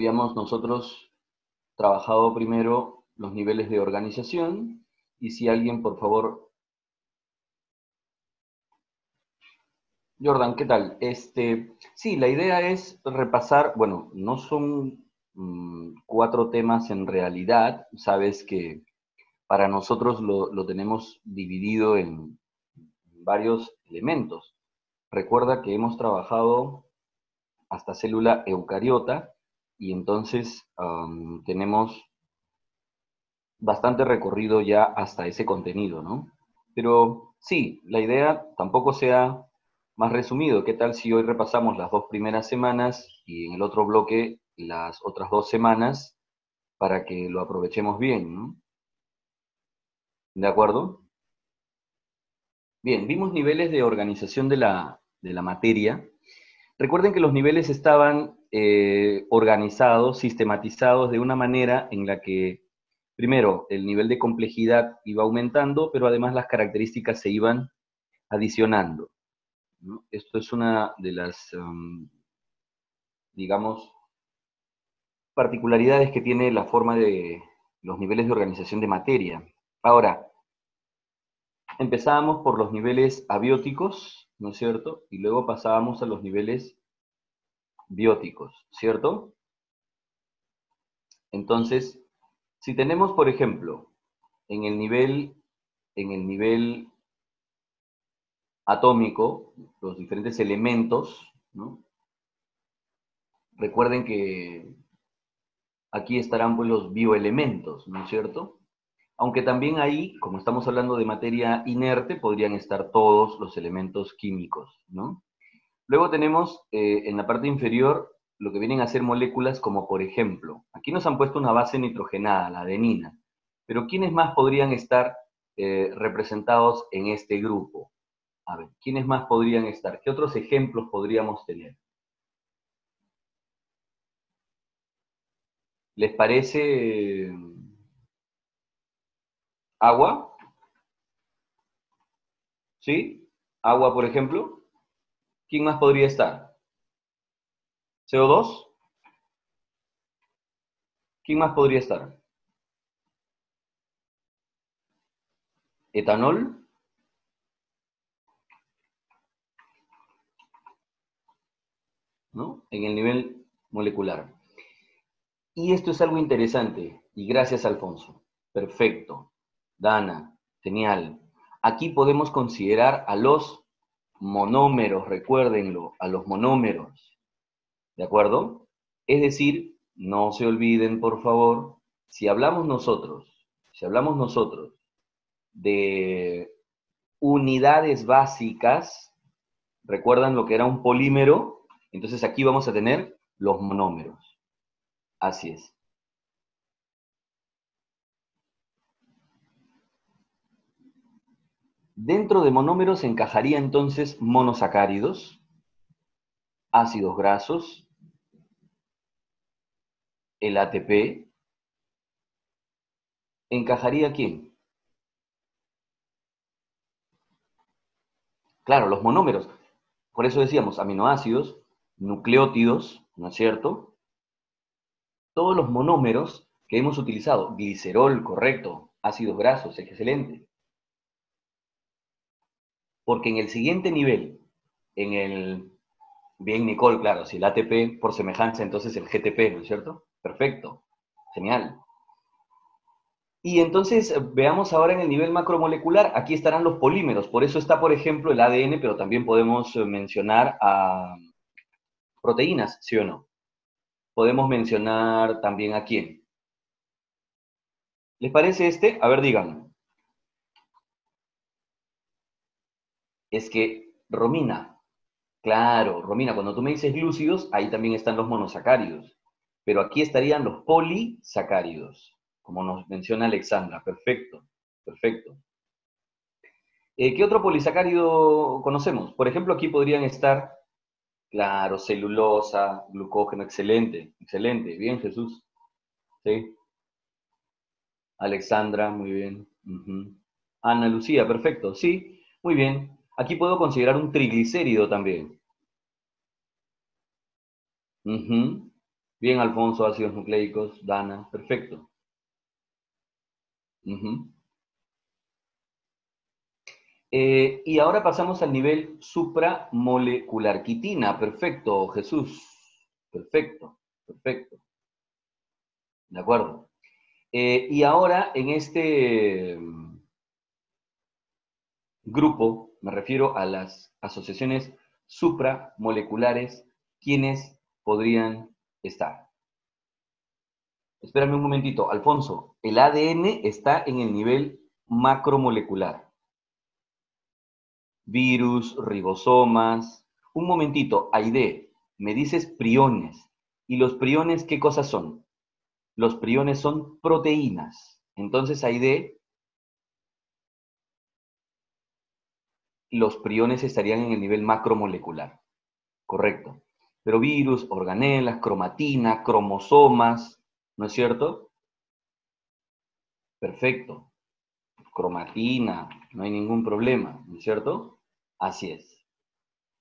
habíamos nosotros trabajado primero los niveles de organización, y si alguien, por favor, Jordan, ¿qué tal? Sí, la idea es repasar, bueno, no son cuatro temas en realidad, sabes que para nosotros lo tenemos dividido en varios elementos. Recuerda que hemos trabajado hasta célula eucariota y entonces tenemos bastante recorrido ya hasta ese contenido, ¿no? Pero sí, la idea tampoco sea más resumido. ¿Qué tal si hoy repasamos las dos primeras semanas y en el otro bloque las otras 2 semanas para que lo aprovechemos bien, ¿no? ¿De acuerdo? Bien, vimos niveles de organización de la materia. Recuerden que los niveles estaban organizados, sistematizados de una manera en la que, primero, el nivel de complejidad iba aumentando, pero además las características se iban adicionando, ¿no? Esto es una de las, digamos, particularidades que tiene la forma de los niveles de organización de materia. Ahora, empezábamos por los niveles abióticos, ¿no es cierto? Y luego pasábamos a los niveles bióticos, ¿cierto? Entonces, si tenemos, por ejemplo, en el nivel atómico, los diferentes elementos, ¿no? Recuerden que aquí estarán pues los bioelementos, ¿no es cierto? Aunque también ahí, como estamos hablando de materia inerte, podrían estar todos los elementos químicos, ¿no? Luego tenemos en la parte inferior lo que vienen a ser moléculas como por ejemplo, aquí nos han puesto una base nitrogenada, la adenina, pero ¿quiénes más podrían estar representados en este grupo? A ver, ¿quiénes más podrían estar? ¿Qué otros ejemplos podríamos tener? ¿Les parece agua? ¿Sí? ¿Agua, por ejemplo? ¿Quién más podría estar? ¿CO2? ¿Quién más podría estar? ¿Etanol? ¿No? En el nivel molecular. Y esto es algo interesante, y gracias, Alfonso. Perfecto. Dana, genial. Aquí podemos considerar a los monómeros, recuérdenlo, a los monómeros. ¿De acuerdo? Es decir, no se olviden, por favor, si hablamos nosotros de unidades básicas, ¿recuerdan lo que era un polímero? Entonces aquí vamos a tener los monómeros. Así es. Dentro de monómeros encajaría entonces monosacáridos, ácidos grasos, el ATP. ¿Encajaría quién? Claro, los monómeros. Por eso decíamos aminoácidos, nucleótidos, ¿no es cierto? Todos los monómeros que hemos utilizado. Glicerol, correcto. Ácidos grasos, excelente. Porque en el siguiente nivel, en el... Bien, Nicole, claro, si el ATP por semejanza, entonces el GTP, ¿no es cierto? Perfecto. Genial. Y entonces veamos ahora en el nivel macromolecular, aquí estarán los polímeros, por eso está, por ejemplo, el ADN, pero también podemos mencionar a proteínas, ¿sí o no? Podemos mencionar también a quién. ¿Les parece este? A ver, díganme. Es que Romina, claro, Romina, cuando tú me dices glúcidos, ahí también están los monosacáridos, pero aquí estarían los polisacáridos, como nos menciona Alexandra. Perfecto, perfecto. ¿Qué otro polisacárido conocemos? Por ejemplo, aquí podrían estar, claro, celulosa, glucógeno, excelente, excelente. Bien, Jesús. Sí. Alexandra, muy bien. Ujú. Ana Lucía, perfecto. Sí, muy bien. Aquí puedo considerar un triglicérido también. Ujú. Bien, Alfonso, ácidos nucleicos, Dana, perfecto. Ujú. Y ahora pasamos al nivel supramolecular. Quitina, perfecto, Jesús. Perfecto, perfecto. De acuerdo. Y ahora en este grupo, me refiero a las asociaciones supramoleculares, ¿quiénes podrían estar? Espérame un momentito, Alfonso. El ADN está en el nivel macromolecular. Virus, ribosomas. Un momentito, Aide, me dices priones. ¿Y los priones qué cosas son? Los priones son proteínas. Entonces, Aide, los priones estarían en el nivel macromolecular. Correcto. Pero virus, organelas, cromatina, cromosomas, ¿no es cierto? Perfecto. Cromatina, no hay ningún problema, ¿no es cierto? Así es.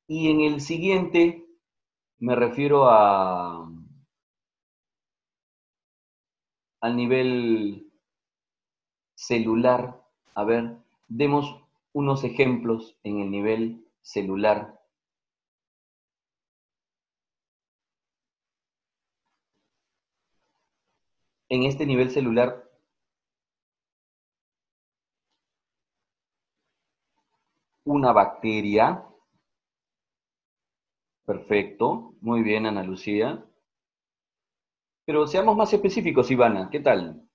Y en el siguiente me refiero al nivel celular. A ver, demos unos ejemplos en el nivel celular. En este nivel celular, una bacteria. Perfecto. Muy bien, Ana Lucía. Pero seamos más específicos, Ivana. ¿Qué tal?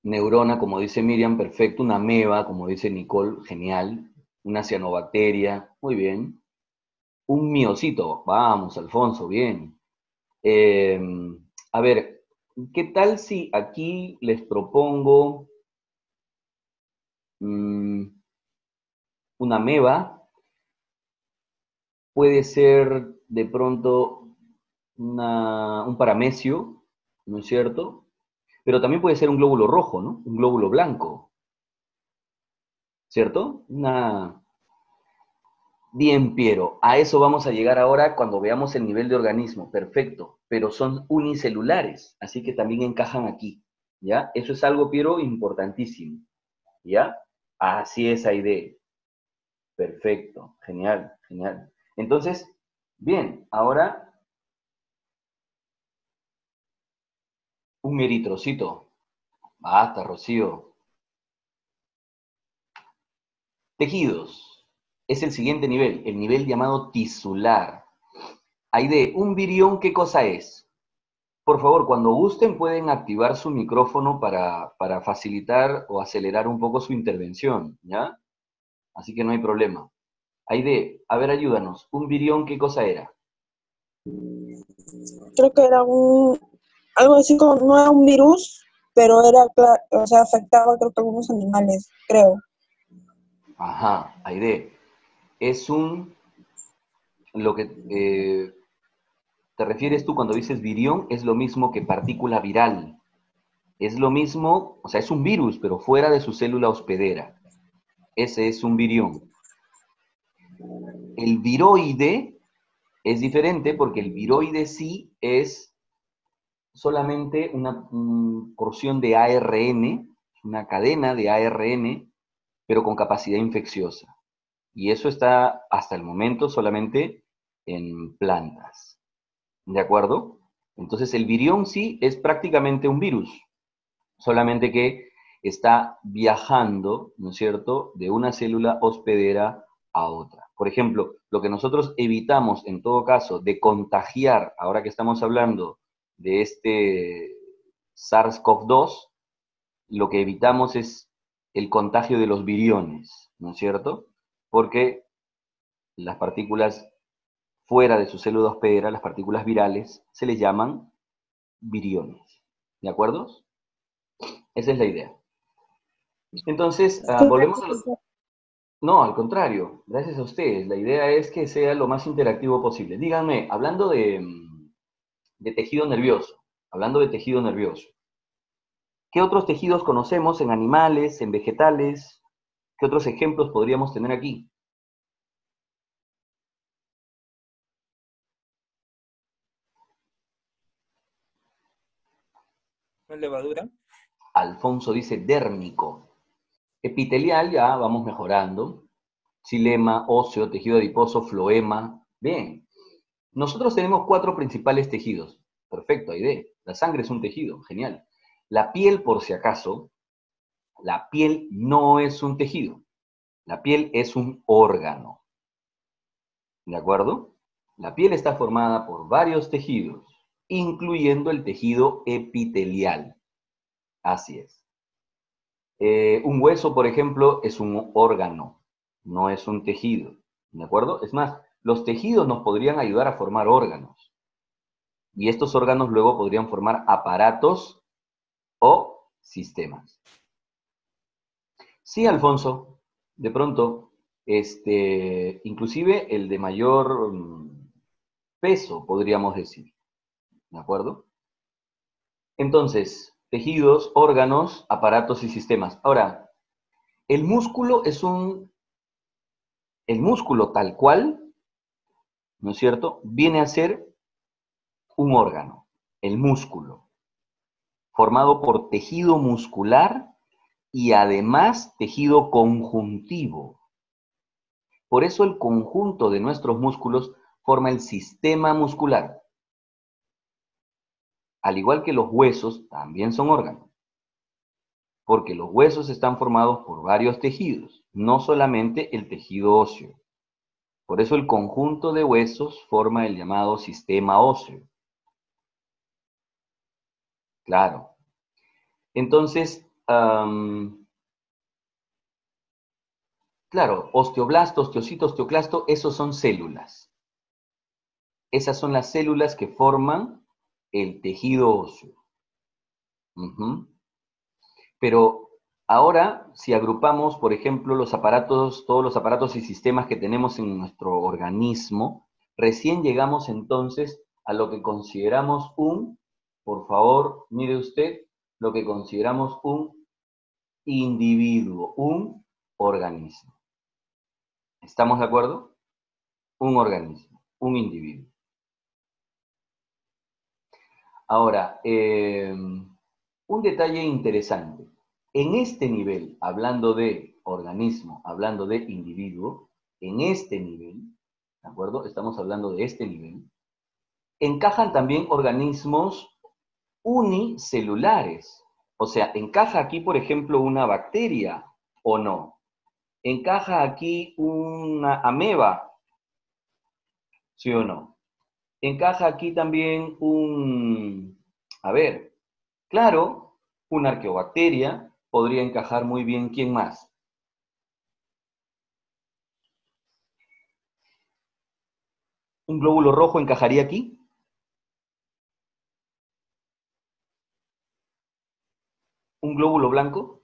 Neurona, como dice Miriam, perfecto. Una ameba, como dice Nicole, genial. Una cianobacteria, muy bien. Un miocito, vamos, Alfonso, bien. Eh, a ver, ¿qué tal si aquí les propongo mmm, una ameba? Puede ser de pronto un paramecio, ¿no es cierto? Pero también puede ser un glóbulo rojo, ¿no? Un glóbulo blanco, ¿cierto? Bien, Piero, a eso vamos a llegar ahora cuando veamos el nivel de organismo. Perfecto, pero son unicelulares, así que también encajan aquí, ¿ya? Eso es algo, Piero, importantísimo, ¿ya? Así es, Aide. Perfecto, genial, genial. Entonces, bien, ahora un eritrocito. Basta, Rocío. Tejidos. Es el siguiente nivel, el nivel llamado tisular. Aide, un virión, ¿qué cosa es? Por favor, cuando gusten pueden activar su micrófono para facilitar o acelerar un poco su intervención, ¿ya? Así que no hay problema. Aide, a ver, ayúdanos. ¿Un virión qué cosa era? Creo que era algo así como, no era un virus, pero era, o sea, afectaba creo que a algunos animales, creo. Ajá, Aide. Es lo que te refieres tú cuando dices virión, es lo mismo que partícula viral. Es lo mismo, o sea, es un virus, pero fuera de su célula hospedera. Ese es un virión. El viroide es diferente porque el viroide sí es solamente una porción de ARN, una cadena de ARN, pero con capacidad infecciosa. Y eso está hasta el momento solamente en plantas. ¿De acuerdo? Entonces el virión sí es prácticamente un virus, solamente que está viajando, ¿no es cierto?, de una célula hospedera a otra. Por ejemplo, lo que nosotros evitamos en todo caso de contagiar, ahora que estamos hablando de este SARS-CoV-2, lo que evitamos es el contagio de los viriones, ¿no es cierto? Porque las partículas fuera de su célula hospedera, las partículas virales, se les llaman viriones. ¿De acuerdo? Esa es la idea. Entonces, volvemos a lo... No, al contrario, gracias a ustedes. La idea es que sea lo más interactivo posible. Díganme, hablando de tejido nervioso, hablando de tejido nervioso, ¿qué otros tejidos conocemos en animales, en vegetales? ¿Qué otros ejemplos podríamos tener aquí? ¿Una levadura? Alfonso dice dérmico. Epitelial ya vamos mejorando. Xilema, óseo, tejido adiposo, floema. Bien. Nosotros tenemos 4 principales tejidos. Perfecto, Aide. La sangre es un tejido, genial. La piel, por si acaso, la piel no es un tejido. La piel es un órgano. ¿De acuerdo? La piel está formada por varios tejidos, incluyendo el tejido epitelial. Así es. Un hueso, por ejemplo, es un órgano, no es un tejido. ¿De acuerdo? Es más, los tejidos nos podrían ayudar a formar órganos. Y estos órganos luego podrían formar aparatos o sistemas. Sí, Alfonso, de pronto, inclusive el de mayor peso, podríamos decir. ¿De acuerdo? Entonces, tejidos, órganos, aparatos y sistemas. Ahora, el músculo el músculo tal cual, ¿no es cierto? Viene a ser un órgano, el músculo, formado por tejido muscular y además tejido conjuntivo. Por eso el conjunto de nuestros músculos forma el sistema muscular. Al igual que los huesos, también son órganos. Porque los huesos están formados por varios tejidos, no solamente el tejido óseo. Por eso el conjunto de huesos forma el llamado sistema óseo. Claro. Entonces, claro, osteoblasto, osteocito, osteoclasto, esos son células. Esas son las células que forman el tejido óseo. Pero ahora, si agrupamos, por ejemplo, los aparatos, todos los aparatos y sistemas que tenemos en nuestro organismo, recién llegamos entonces a lo que consideramos por favor, mire usted, lo que consideramos un individuo, un organismo. ¿Estamos de acuerdo? Un organismo, un individuo. Ahora, un detalle interesante. En este nivel, hablando de organismo, hablando de individuo, en este nivel, ¿de acuerdo? Estamos hablando de este nivel, encajan también organismos unicelulares. O sea, ¿encaja aquí, por ejemplo, una bacteria o no? ¿Encaja aquí una ameba? ¿Sí o no? ¿Encaja aquí también a ver, claro, una arqueobacteria podría encajar muy bien, ¿quién más? ¿Un glóbulo rojo encajaría aquí? ¿Un glóbulo blanco?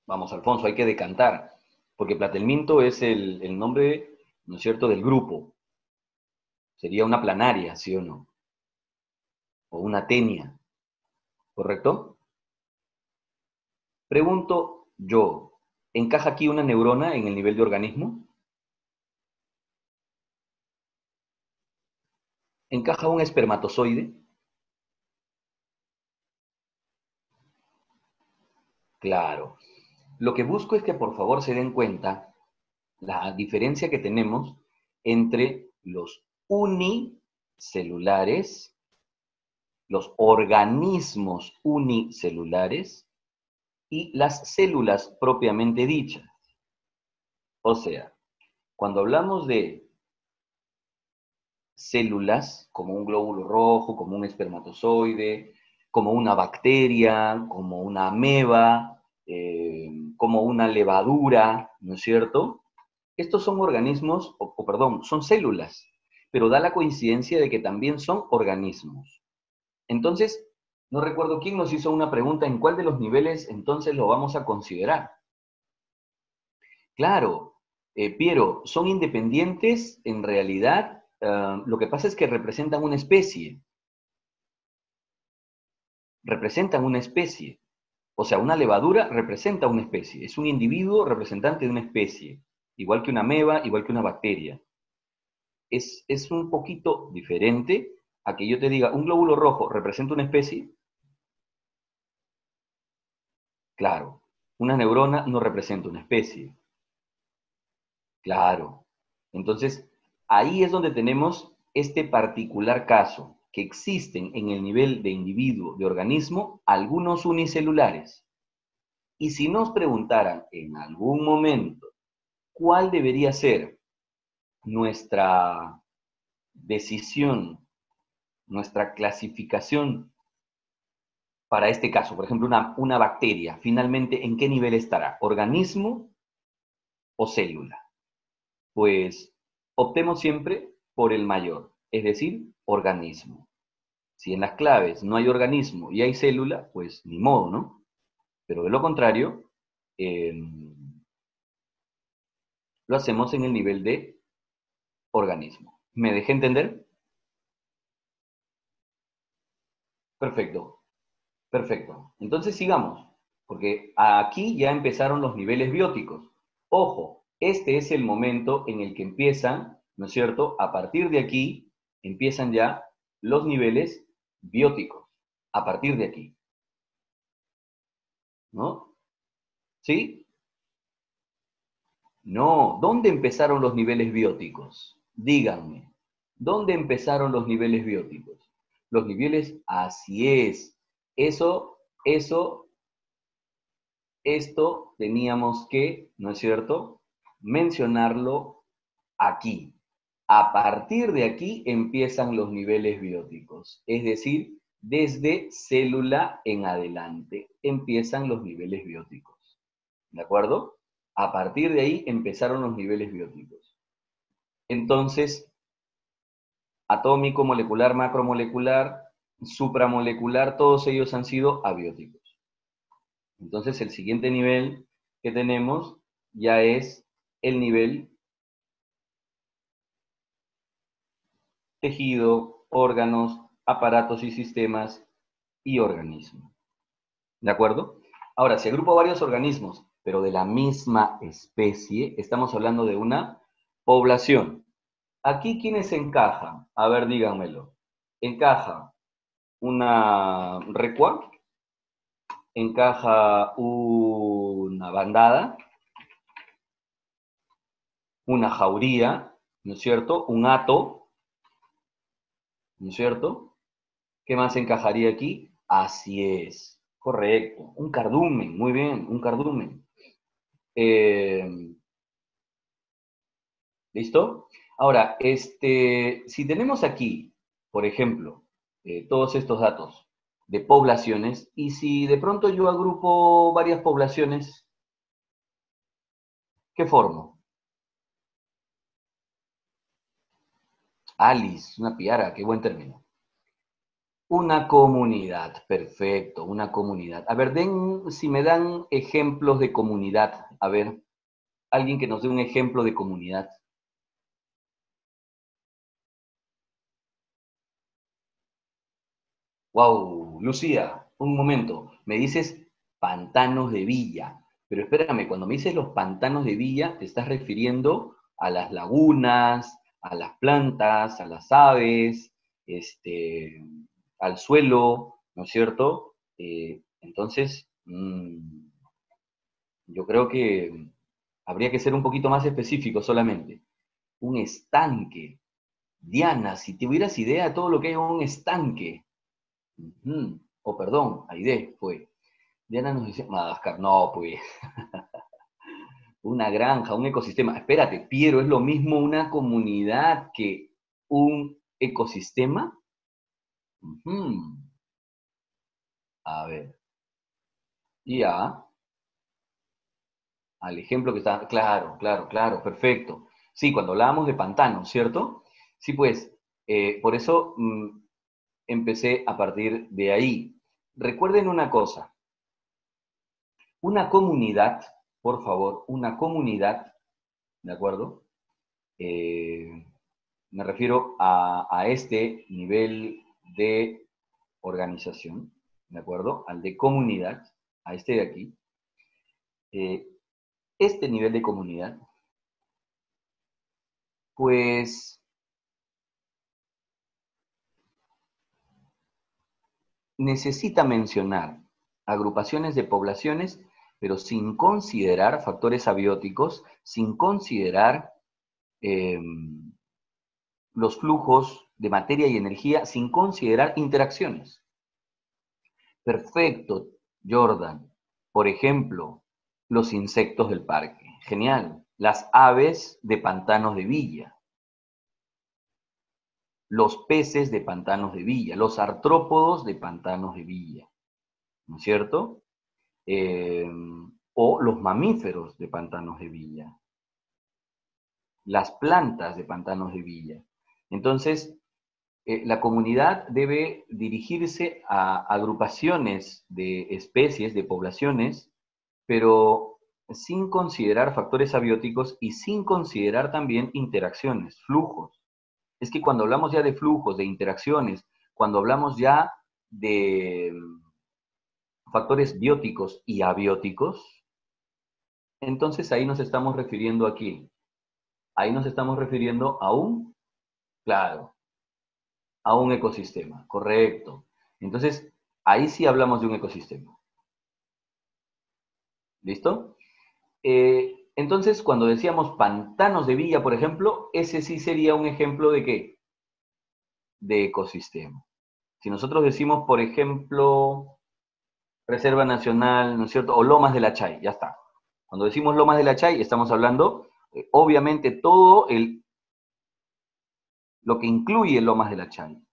Vamos, Alfonso, hay que decantar, porque Platelminto es el nombre, ¿no es cierto?, del grupo. Sería una planaria, ¿sí o no? O una tenia, ¿correcto? Pregunto yo, ¿encaja aquí una neurona en el nivel de organismo? ¿Encaja un espermatozoide? Claro. Lo que busco es que por favor se den cuenta la diferencia que tenemos entre los unicelulares, los organismos unicelulares y las células propiamente dichas. O sea, cuando hablamos de células, como un glóbulo rojo, como un espermatozoide, como una bacteria, como una ameba, como una levadura, ¿no es cierto? Estos son organismos, perdón, son células, pero da la coincidencia de que también son organismos. Entonces, no recuerdo quién nos hizo una pregunta en cuál de los niveles entonces lo vamos a considerar. Claro, Piero, son independientes en realidad. Lo que pasa es que representan una especie. Representan una especie. O sea, una levadura representa una especie. Es un individuo representante de una especie. Igual que una ameba, igual que una bacteria. Es un poquito diferente, a que yo te diga, un glóbulo rojo representa una especie, claro. Una neurona no representa una especie, claro. Entonces, ahí es donde tenemos este particular caso, que existen en el nivel de individuo, de organismo, algunos unicelulares. Y si nos preguntaran en algún momento cuál debería ser nuestra decisión, nuestra clasificación para este caso, por ejemplo, una bacteria, finalmente, ¿en qué nivel estará? ¿Organismo o célula? Pues optemos siempre por el mayor, es decir, organismo. Si en las claves no hay organismo y hay célula, pues ni modo, ¿no? Pero de lo contrario, eh, lo hacemos en el nivel de organismo. ¿Me dejé entender? Perfecto, perfecto. Entonces sigamos, porque aquí ya empezaron los niveles bióticos. Ojo, este es el momento en el que empiezan, ¿no es cierto? A partir de aquí empiezan ya los niveles bióticos. A partir de aquí, ¿no? ¿Sí? No, ¿dónde empezaron los niveles bióticos? Díganme, ¿dónde empezaron los niveles bióticos? Los niveles, así es. Eso, esto teníamos que, ¿no es cierto?, mencionarlo aquí. A partir de aquí empiezan los niveles bióticos, es decir, desde célula en adelante empiezan los niveles bióticos. ¿De acuerdo? A partir de ahí empezaron los niveles bióticos. Entonces, atómico, molecular, macromolecular, supramolecular, todos ellos han sido abióticos. Entonces, el siguiente nivel que tenemos ya es el nivel tejido, órganos, aparatos y sistemas y organismo. ¿De acuerdo? Ahora, si agrupo varios organismos, pero de la misma especie, estamos hablando de una población. Aquí, ¿quiénes encajan? A ver, díganmelo. Encaja una recua, encaja una bandada, una jauría, ¿no es cierto? Un hato, ¿no es cierto? ¿Qué más encajaría aquí? Así es, correcto. Un cardumen, muy bien, un cardumen. Eh, ¿Listo? Ahora, si tenemos aquí, por ejemplo, todos estos datos de poblaciones, y si de pronto yo agrupo varias poblaciones, ¿qué formo? Alice, una piara, qué buen término. Una comunidad, perfecto, una comunidad. A ver, si me dan ejemplos de comunidad. A ver, alguien que nos dé un ejemplo de comunidad. Wow, Lucía, un momento. Me dices pantanos de Villa, pero espérame, cuando me dices los pantanos de Villa, te estás refiriendo a las lagunas, a las plantas, a las aves, al suelo, ¿no es cierto? Entonces, yo creo que habría que ser un poquito más específico solamente. Un estanque. Diana, si tuvieras idea de todo lo que hay en un estanque. O perdón, Aide fue. Diana nos dice, Madagascar, no, pues, una granja, un ecosistema. Espérate, Piero, ¿es lo mismo una comunidad que un ecosistema? Ujú. A ver, ya, al ejemplo que está, claro, claro, claro, perfecto. Sí, cuando hablábamos de pantanos, ¿cierto? Sí, pues, por eso empecé a partir de ahí. Recuerden una cosa, una comunidad, por favor, una comunidad, ¿de acuerdo? Eh, Me refiero a este nivel de organización, ¿de acuerdo? Al de comunidad, a este de aquí. Eh, este nivel de comunidad, pues necesita mencionar agrupaciones de poblaciones, pero sin considerar factores abióticos, sin considerar los flujos de materia y energía, sin considerar interacciones. Perfecto, Jordan. Por ejemplo, los insectos del parque. Genial. Las aves de pantanos de villa. Los peces de pantanos de villa. Los artrópodos de pantanos de villa. ¿No es cierto? O los mamíferos de pantanos de villa. Las plantas de pantanos de villa. Entonces, la comunidad debe dirigirse a agrupaciones de especies, de poblaciones, pero sin considerar factores abióticos y sin considerar también interacciones, flujos. Es que cuando hablamos ya de flujos, de interacciones, cuando hablamos ya de factores bióticos y abióticos, entonces ahí nos estamos refiriendo a ¿qué? Ahí nos estamos refiriendo a claro, a un ecosistema, correcto. Entonces, ahí sí hablamos de un ecosistema. ¿Listo? Entonces, cuando decíamos pantanos de villa, por ejemplo, ese sí sería un ejemplo de ¿qué? De ecosistema. Si nosotros decimos, por ejemplo, Reserva Nacional, ¿no es cierto? O Lomas de la Chay, ya está. Cuando decimos Lomas de la Chay, estamos hablando, obviamente, todo lo que incluye Lomas de la Chay.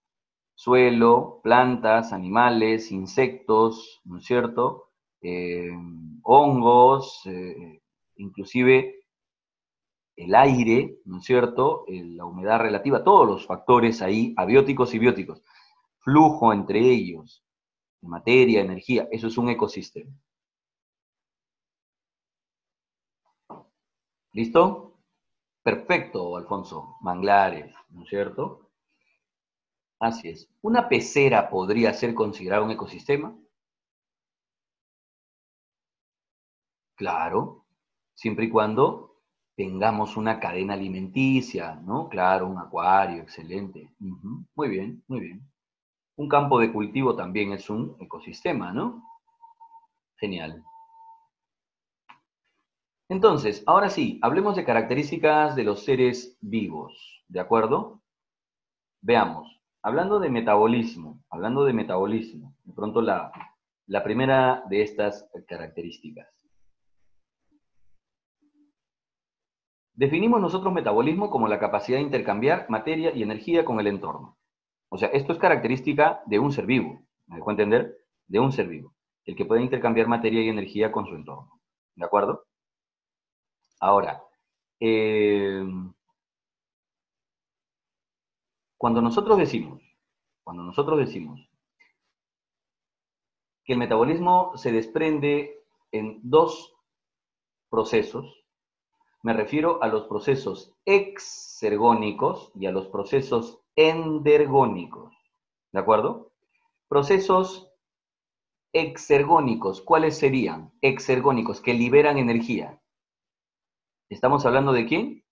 Suelo, plantas, animales, insectos, ¿no es cierto? Hongos, inclusive el aire, ¿no es cierto? La humedad relativa, todos los factores ahí, abióticos y bióticos. Flujo entre ellos, materia, energía, eso es un ecosistema. ¿Listo? Perfecto, Alfonso. Manglares, ¿no es cierto? Así es. ¿Una pecera podría ser considerada un ecosistema? Claro, siempre y cuando tengamos una cadena alimenticia, ¿no? Claro, un acuario, excelente. Muy bien, muy bien. Un campo de cultivo también es un ecosistema, ¿no? Genial. Entonces, ahora sí, hablemos de características de los seres vivos, ¿de acuerdo? Veamos, hablando de metabolismo, de pronto la primera de estas características. Definimos nosotros metabolismo como la capacidad de intercambiar materia y energía con el entorno. O sea, esto es característica de un ser vivo, ¿me dejó entender? De un ser vivo, el que puede intercambiar materia y energía con su entorno. ¿De acuerdo? Ahora, cuando nosotros decimos que el metabolismo se desprende en dos procesos, me refiero a los procesos exergónicos y a los procesos endergónicos. ¿De acuerdo? Procesos exergónicos, ¿cuáles serían? Exergónicos, que liberan energía. ¿Estamos hablando de quién?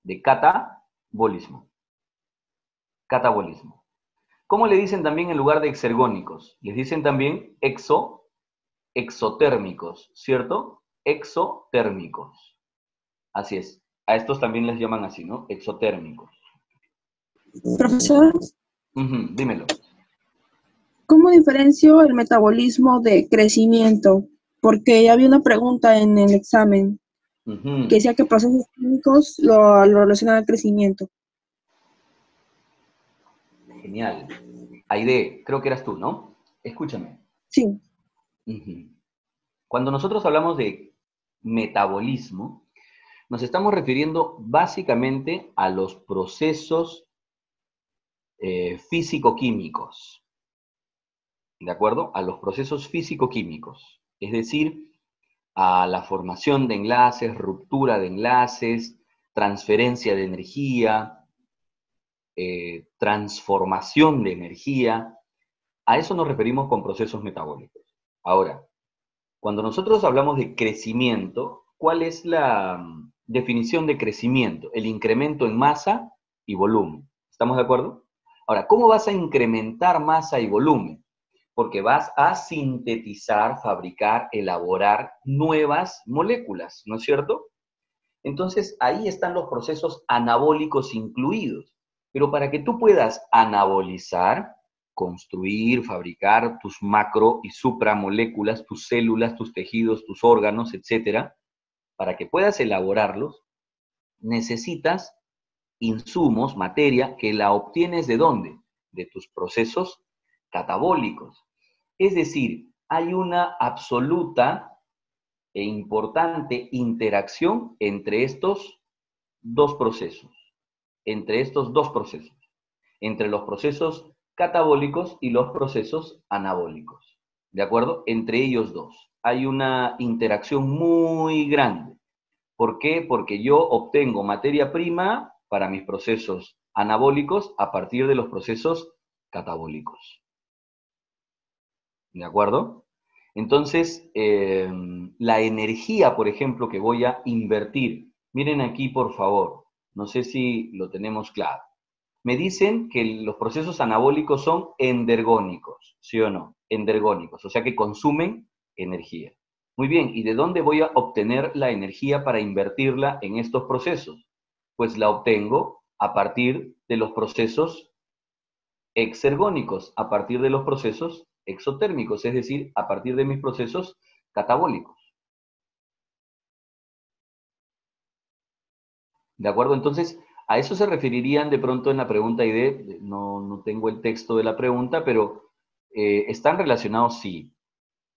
De catabolismo. Catabolismo. ¿Cómo le dicen también en lugar de exergónicos? Les dicen también exotérmicos, ¿cierto? Exotérmicos. Así es. A estos también les llaman así, ¿no? Exotérmicos. Profesor, Dímelo. ¿cómo diferencio el metabolismo de crecimiento? Porque había una pregunta en el examen que decía que procesos químicos lo relacionan al crecimiento. Genial. Aide, creo que eras tú, ¿no? Escúchame. Sí. Cuando nosotros hablamos de metabolismo, nos estamos refiriendo básicamente a los procesos físico-químicos, ¿de acuerdo? A los procesos físico-químicos, es decir, a la formación de enlaces, ruptura de enlaces, transferencia de energía, transformación de energía. A eso nos referimos con procesos metabólicos. Ahora, cuando nosotros hablamos de crecimiento, ¿cuál es la definición de crecimiento? El incremento en masa y volumen. ¿Estamos de acuerdo? Ahora, ¿cómo vas a incrementar masa y volumen? porque vas a sintetizar, fabricar, elaborar nuevas moléculas, ¿no es cierto? Entonces, ahí están los procesos anabólicos incluidos. Pero para que tú puedas anabolizar, construir, fabricar tus macro y supramoléculas, tus células, tus tejidos, tus órganos, etcétera, para que puedas elaborarlos, necesitas insumos, materia, que la obtienes ¿de dónde? De tus procesos catabólicos. Es decir, hay una absoluta e importante interacción entre estos dos procesos, entre los procesos catabólicos y los procesos anabólicos, ¿de acuerdo? Entre ellos dos. Hay una interacción muy grande. ¿Por qué? Porque yo obtengo materia prima para mis procesos anabólicos a partir de los procesos catabólicos. ¿De acuerdo? Entonces, la energía, por ejemplo, que voy a invertir, miren aquí, por favor, no sé si lo tenemos claro. Me dicen que los procesos anabólicos son endergónicos, ¿sí o no? Endergónicos, o sea que consumen energía. Muy bien, ¿y de dónde voy a obtener la energía para invertirla en estos procesos? Pues la obtengo a partir de los procesos exergónicos, a partir de los procesos exotérmicos, es decir, a partir de mis procesos catabólicos. ¿De acuerdo? Entonces, a eso se referirían de pronto en la pregunta ID, no tengo el texto de la pregunta, pero ¿están relacionados? Sí.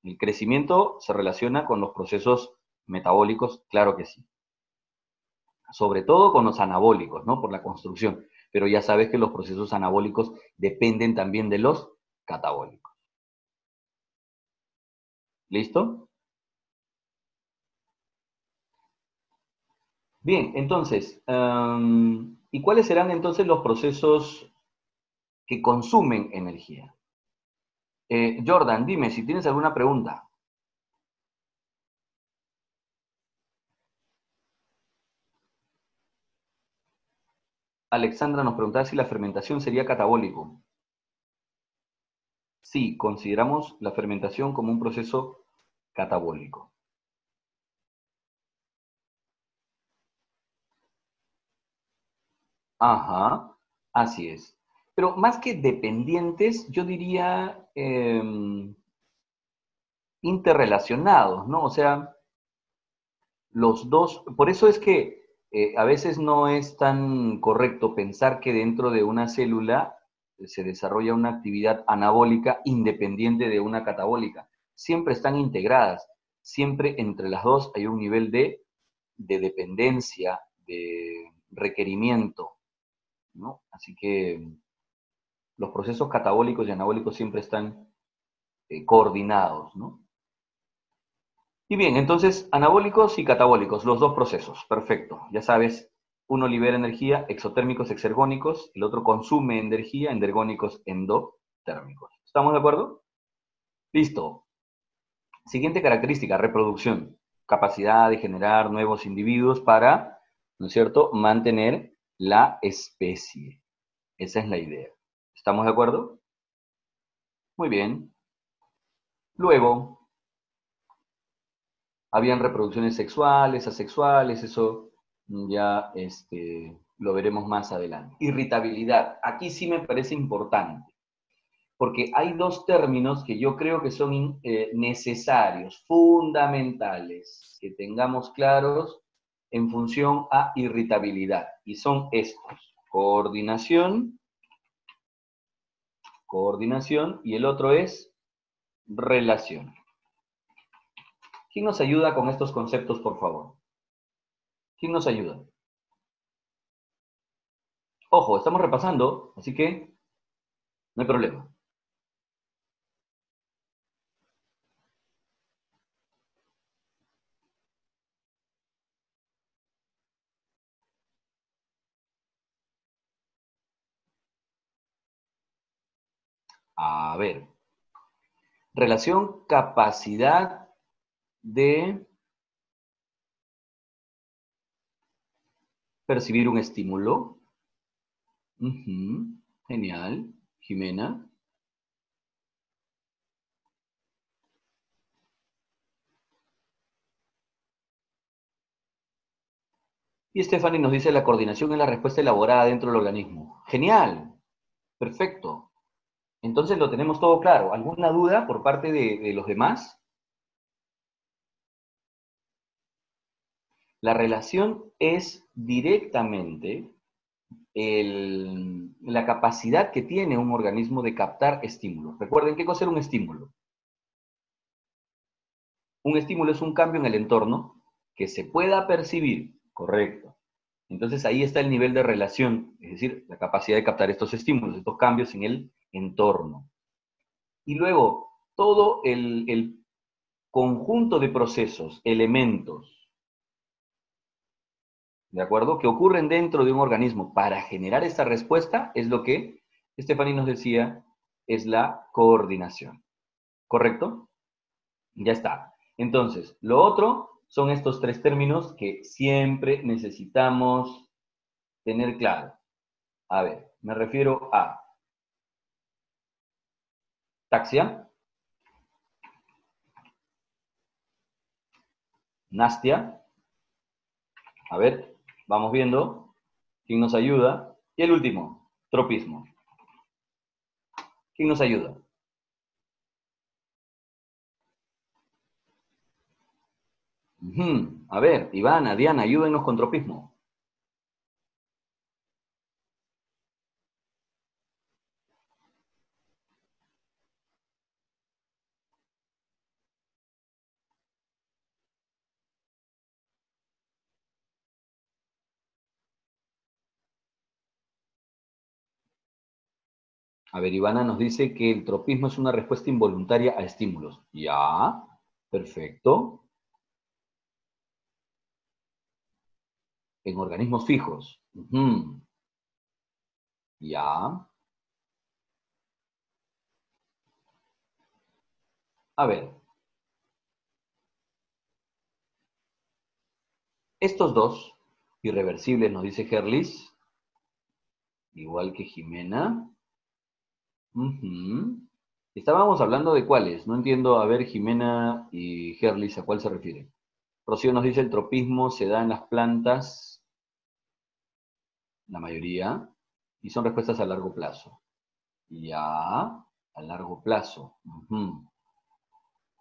¿El crecimiento se relaciona con los procesos metabólicos? Claro que sí. Sobre todo con los anabólicos, ¿no? Por la construcción. Pero ya sabes que los procesos anabólicos dependen también de los catabólicos. ¿Listo? Bien, entonces, ¿y cuáles serán entonces los procesos que consumen energía? Jordan, dime si tienes alguna pregunta. Alexandra nos preguntaba si la fermentación sería catabólico. Sí, consideramos la fermentación como un proceso catabólico. Ajá, así es. Pero más que dependientes, yo diría interrelacionados, ¿no? O sea, los dos, por eso es que a veces no es tan correcto pensar que dentro de una célula se desarrolla una actividad anabólica independiente de una catabólica. Siempre están integradas, siempre entre las dos hay un nivel de dependencia, de requerimiento, ¿no? Así que los procesos catabólicos y anabólicos siempre están coordinados, ¿no? Y bien, entonces, anabólicos y catabólicos, los dos procesos, perfecto. Ya sabes, uno libera energía, exotérmicos, exergónicos, el otro consume energía, endergónicos, endotérmicos. ¿Estamos de acuerdo? Listo. Siguiente característica, reproducción. Capacidad de generar nuevos individuos para, ¿no es cierto?, mantener la especie. Esa es la idea. ¿Estamos de acuerdo? Muy bien. Luego, habían reproducciones sexuales, asexuales, eso ya lo veremos más adelante. Irritabilidad. Aquí sí me parece importante, porque hay dos términos que yo creo que son necesarios, fundamentales, que tengamos claros en función a irritabilidad, y son estos: coordinación, y el otro es relación. ¿Quién nos ayuda con estos conceptos, por favor? ¿Quién nos ayuda? Ojo, estamos repasando, así que no hay problema. A ver, relación capacidad de percibir un estímulo. Genial, Jimena. Y Stephanie nos dice, la coordinación es la respuesta elaborada dentro del organismo. Genial, perfecto. Entonces lo tenemos todo claro. ¿Alguna duda por parte de los demás? La relación es directamente la capacidad que tiene un organismo de captar estímulos. Recuerden, ¿qué cosa era un estímulo? Un estímulo es un cambio en el entorno que se pueda percibir, correcto. Entonces ahí está el nivel de relación, es decir, la capacidad de captar estos estímulos, estos cambios en el entorno. Y luego, todo el conjunto de procesos, elementos, ¿de acuerdo?, que ocurren dentro de un organismo para generar esta respuesta, es lo que Stephanie nos decía, es la coordinación. ¿Correcto? Ya está. Entonces, lo otro son estos tres términos que siempre necesitamos tener claro. A ver, me refiero a taxia, nastia. A ver, vamos viendo quién nos ayuda. Y el último, tropismo. ¿Quién nos ayuda? A ver, Ivana, Diana, ayúdenos con tropismo. A ver, Ivana nos dice que el tropismo es una respuesta involuntaria a estímulos. Ya, perfecto. En organismos fijos. Ya. A ver, estos dos, irreversibles, nos dice Gerlis, igual que Jimena. Estábamos hablando de cuáles, no entiendo, a ver, Jimena y Gerlis, ¿a cuál se refiere? Rocío nos dice el tropismo se da en las plantas, la mayoría, y son respuestas a largo plazo. Ya, a largo plazo.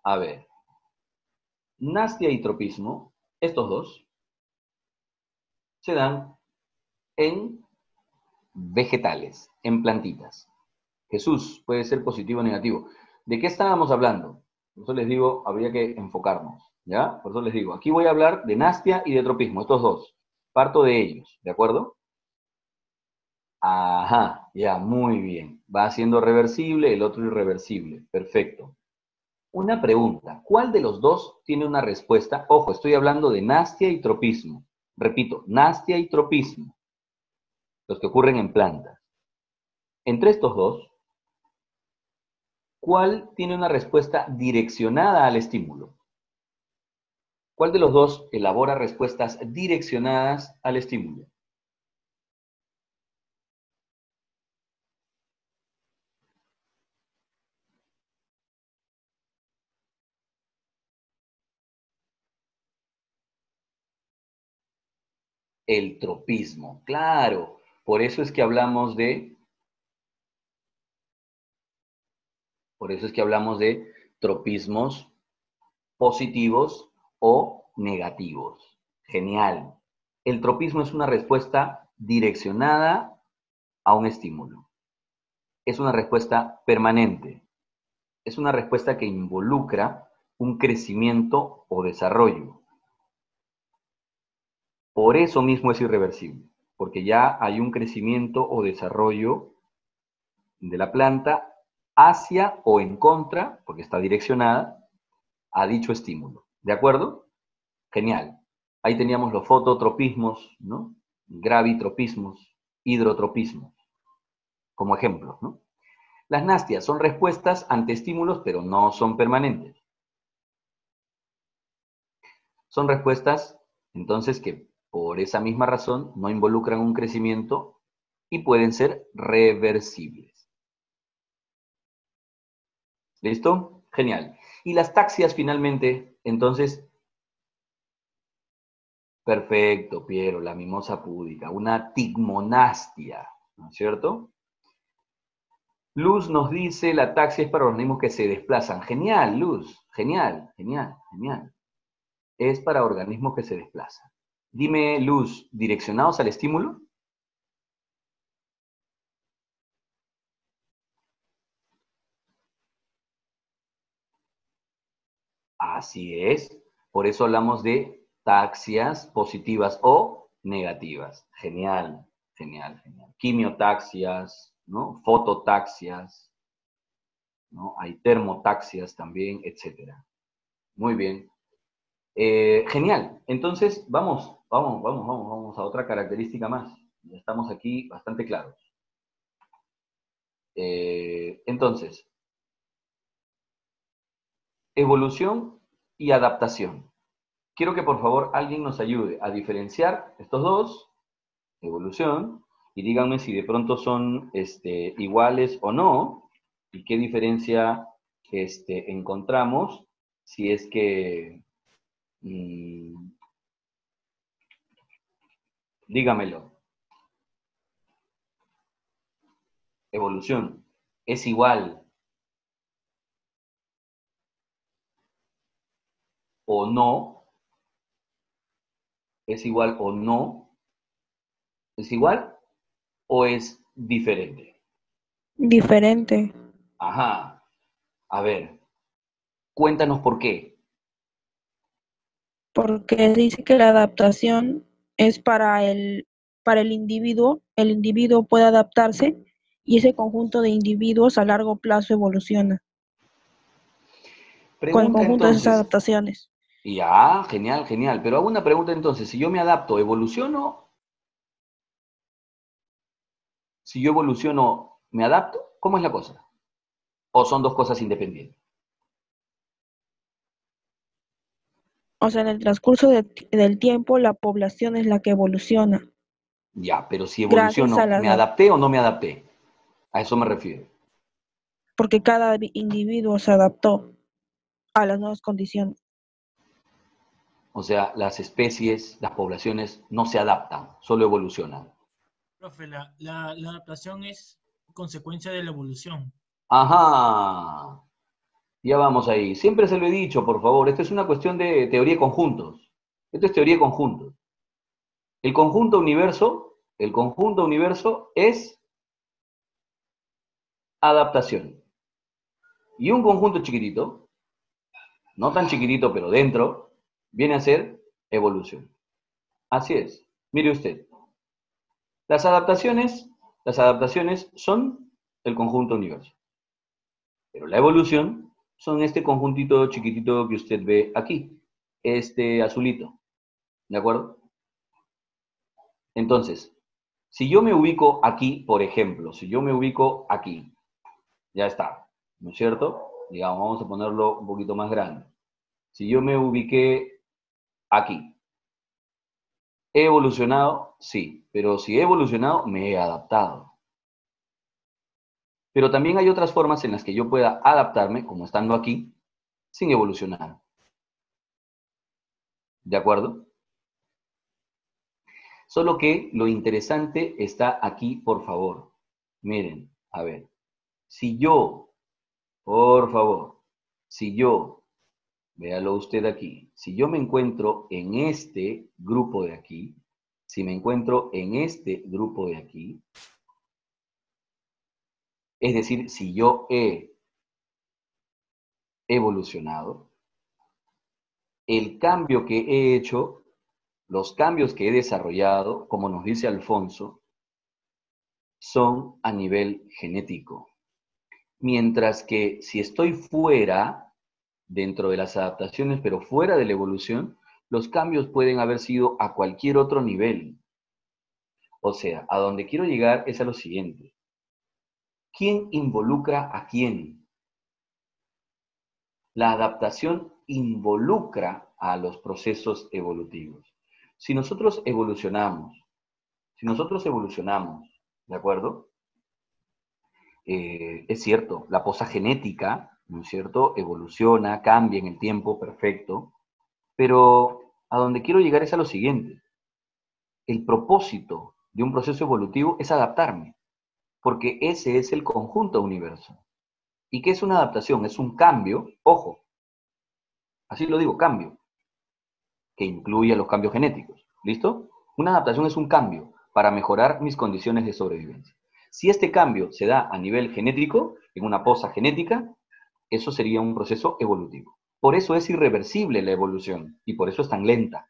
A ver, nastia y tropismo, estos dos, se dan en vegetales, en plantitas. Jesús, puede ser positivo o negativo. ¿De qué estábamos hablando? Por eso les digo, habría que enfocarnos, ¿ya? Por eso les digo, aquí voy a hablar de nastia y de tropismo, estos dos. Parto de ellos, ¿de acuerdo? Ajá, ya, muy bien. Va siendo reversible, el otro irreversible. Perfecto. Una pregunta, ¿cuál de los dos tiene una respuesta? Ojo, estoy hablando de nastia y tropismo. Repito, nastia y tropismo, los que ocurren en plantas. Entre estos dos, ¿cuál tiene una respuesta direccionada al estímulo? ¿Cuál de los dos elabora respuestas direccionadas al estímulo? El tropismo, claro. Por eso es que hablamos de tropismos positivos o negativos. Genial. El tropismo es una respuesta direccionada a un estímulo. Es una respuesta permanente. Es una respuesta que involucra un crecimiento o desarrollo. Por eso mismo es irreversible, porque ya hay un crecimiento o desarrollo de la planta hacia o en contra, porque está direccionada, a dicho estímulo. ¿De acuerdo? Genial. Ahí teníamos los fototropismos, ¿no? Gravitropismos, hidrotropismos, como ejemplos, ¿no? Las nastias son respuestas ante estímulos, pero no son permanentes. Son respuestas, entonces, que por esa misma razón no involucran un crecimiento y pueden ser reversibles. ¿Listo? Genial. Y las taxias, finalmente, entonces, Perfecto, Piero, la mimosa púdica, una tigmonastia, ¿no es cierto? Luz nos dice, la taxia es para organismos que se desplazan. Genial, Luz, genial, genial, genial. Es para organismos que se desplazan. Dime, Luz, ¿direccionados al estímulo? Así es. Por eso hablamos de taxias positivas o negativas. Genial, genial, genial. Quimiotaxias, ¿no? Fototaxias, ¿no? Hay termotaxias también, etcétera. Muy bien. Genial. Entonces, vamos a otra característica más. Ya estamos aquí bastante claros. Entonces, evolución y adaptación. Quiero que por favor alguien nos ayude a diferenciar estos dos, evolución, y díganme si de pronto son iguales o no, y qué diferencia encontramos si es que, mmm, dígamelo, evolución, ¿es igual o no? ¿Es igual o no? ¿Es igual o es diferente? Diferente, Ajá, a ver, cuéntanos por qué. porque dice que la adaptación es para el individuo puede adaptarse y ese conjunto de individuos a largo plazo evoluciona con el Pregunta conjunto de esas entonces, adaptaciones. ya, genial, genial. Pero hago una pregunta entonces, si yo me adapto, ¿evoluciono? Si yo evoluciono, ¿me adapto? ¿Cómo es la cosa? ¿O son dos cosas independientes? O sea, en el transcurso del tiempo, la población es la que evoluciona Ya, pero si gracias a evoluciono, ¿me la, adapté o no me adapté? A eso me refiero. porque cada individuo se adaptó a las nuevas condiciones. O sea, las especies, las poblaciones no se adaptan, solo evolucionan. Profe, la adaptación es consecuencia de la evolución. Ajá, ya vamos ahí. Siempre se lo he dicho, por favor, esto es una cuestión de teoría de conjuntos. Esto es teoría de conjuntos. El conjunto universo es adaptación. Y un conjunto chiquitito, no tan chiquitito, pero dentro, viene a ser evolución. Así es. Mire usted, las adaptaciones, las adaptaciones son el conjunto universo. Pero la evolución son este conjuntito chiquitito que usted ve aquí, este azulito. ¿De acuerdo? Entonces, si yo me ubico aquí, por ejemplo, si yo me ubico aquí, ya está, ¿no es cierto? Digamos, vamos a ponerlo un poquito más grande. Si yo me ubiqué aquí, ¿he evolucionado? Sí, pero si he evolucionado, me he adaptado. Pero también hay otras formas en las que yo pueda adaptarme, como estando aquí, sin evolucionar. ¿De acuerdo? Solo que lo interesante está aquí, por favor. Miren, a ver, si yo, por favor, si yo, véalo usted aquí, si yo me encuentro en este grupo de aquí, si me encuentro en este grupo de aquí, es decir, si yo he evolucionado, el cambio que he hecho, los cambios que he desarrollado, como nos dice Alfonso, son a nivel genético. Mientras que si estoy fuera, dentro de las adaptaciones, pero fuera de la evolución, los cambios pueden haber sido a cualquier otro nivel. O sea, a donde quiero llegar es a lo siguiente. ¿Quién involucra a quién? La adaptación involucra a los procesos evolutivos. Si nosotros evolucionamos, ¿de acuerdo? Es cierto, la posa genética, ¿no es cierto? Evoluciona, cambia en el tiempo, perfecto, pero A donde quiero llegar es a lo siguiente. El propósito de un proceso evolutivo es adaptarme, porque ese es el conjunto universo. ¿Y qué es una adaptación? Es un cambio, ojo, así lo digo, cambio, que incluye los cambios genéticos. ¿Listo? Una adaptación es un cambio para mejorar mis condiciones de sobrevivencia. Si este cambio se da a nivel genético, en una posa genética, eso sería un proceso evolutivo. Por eso es irreversible la evolución y por eso es tan lenta.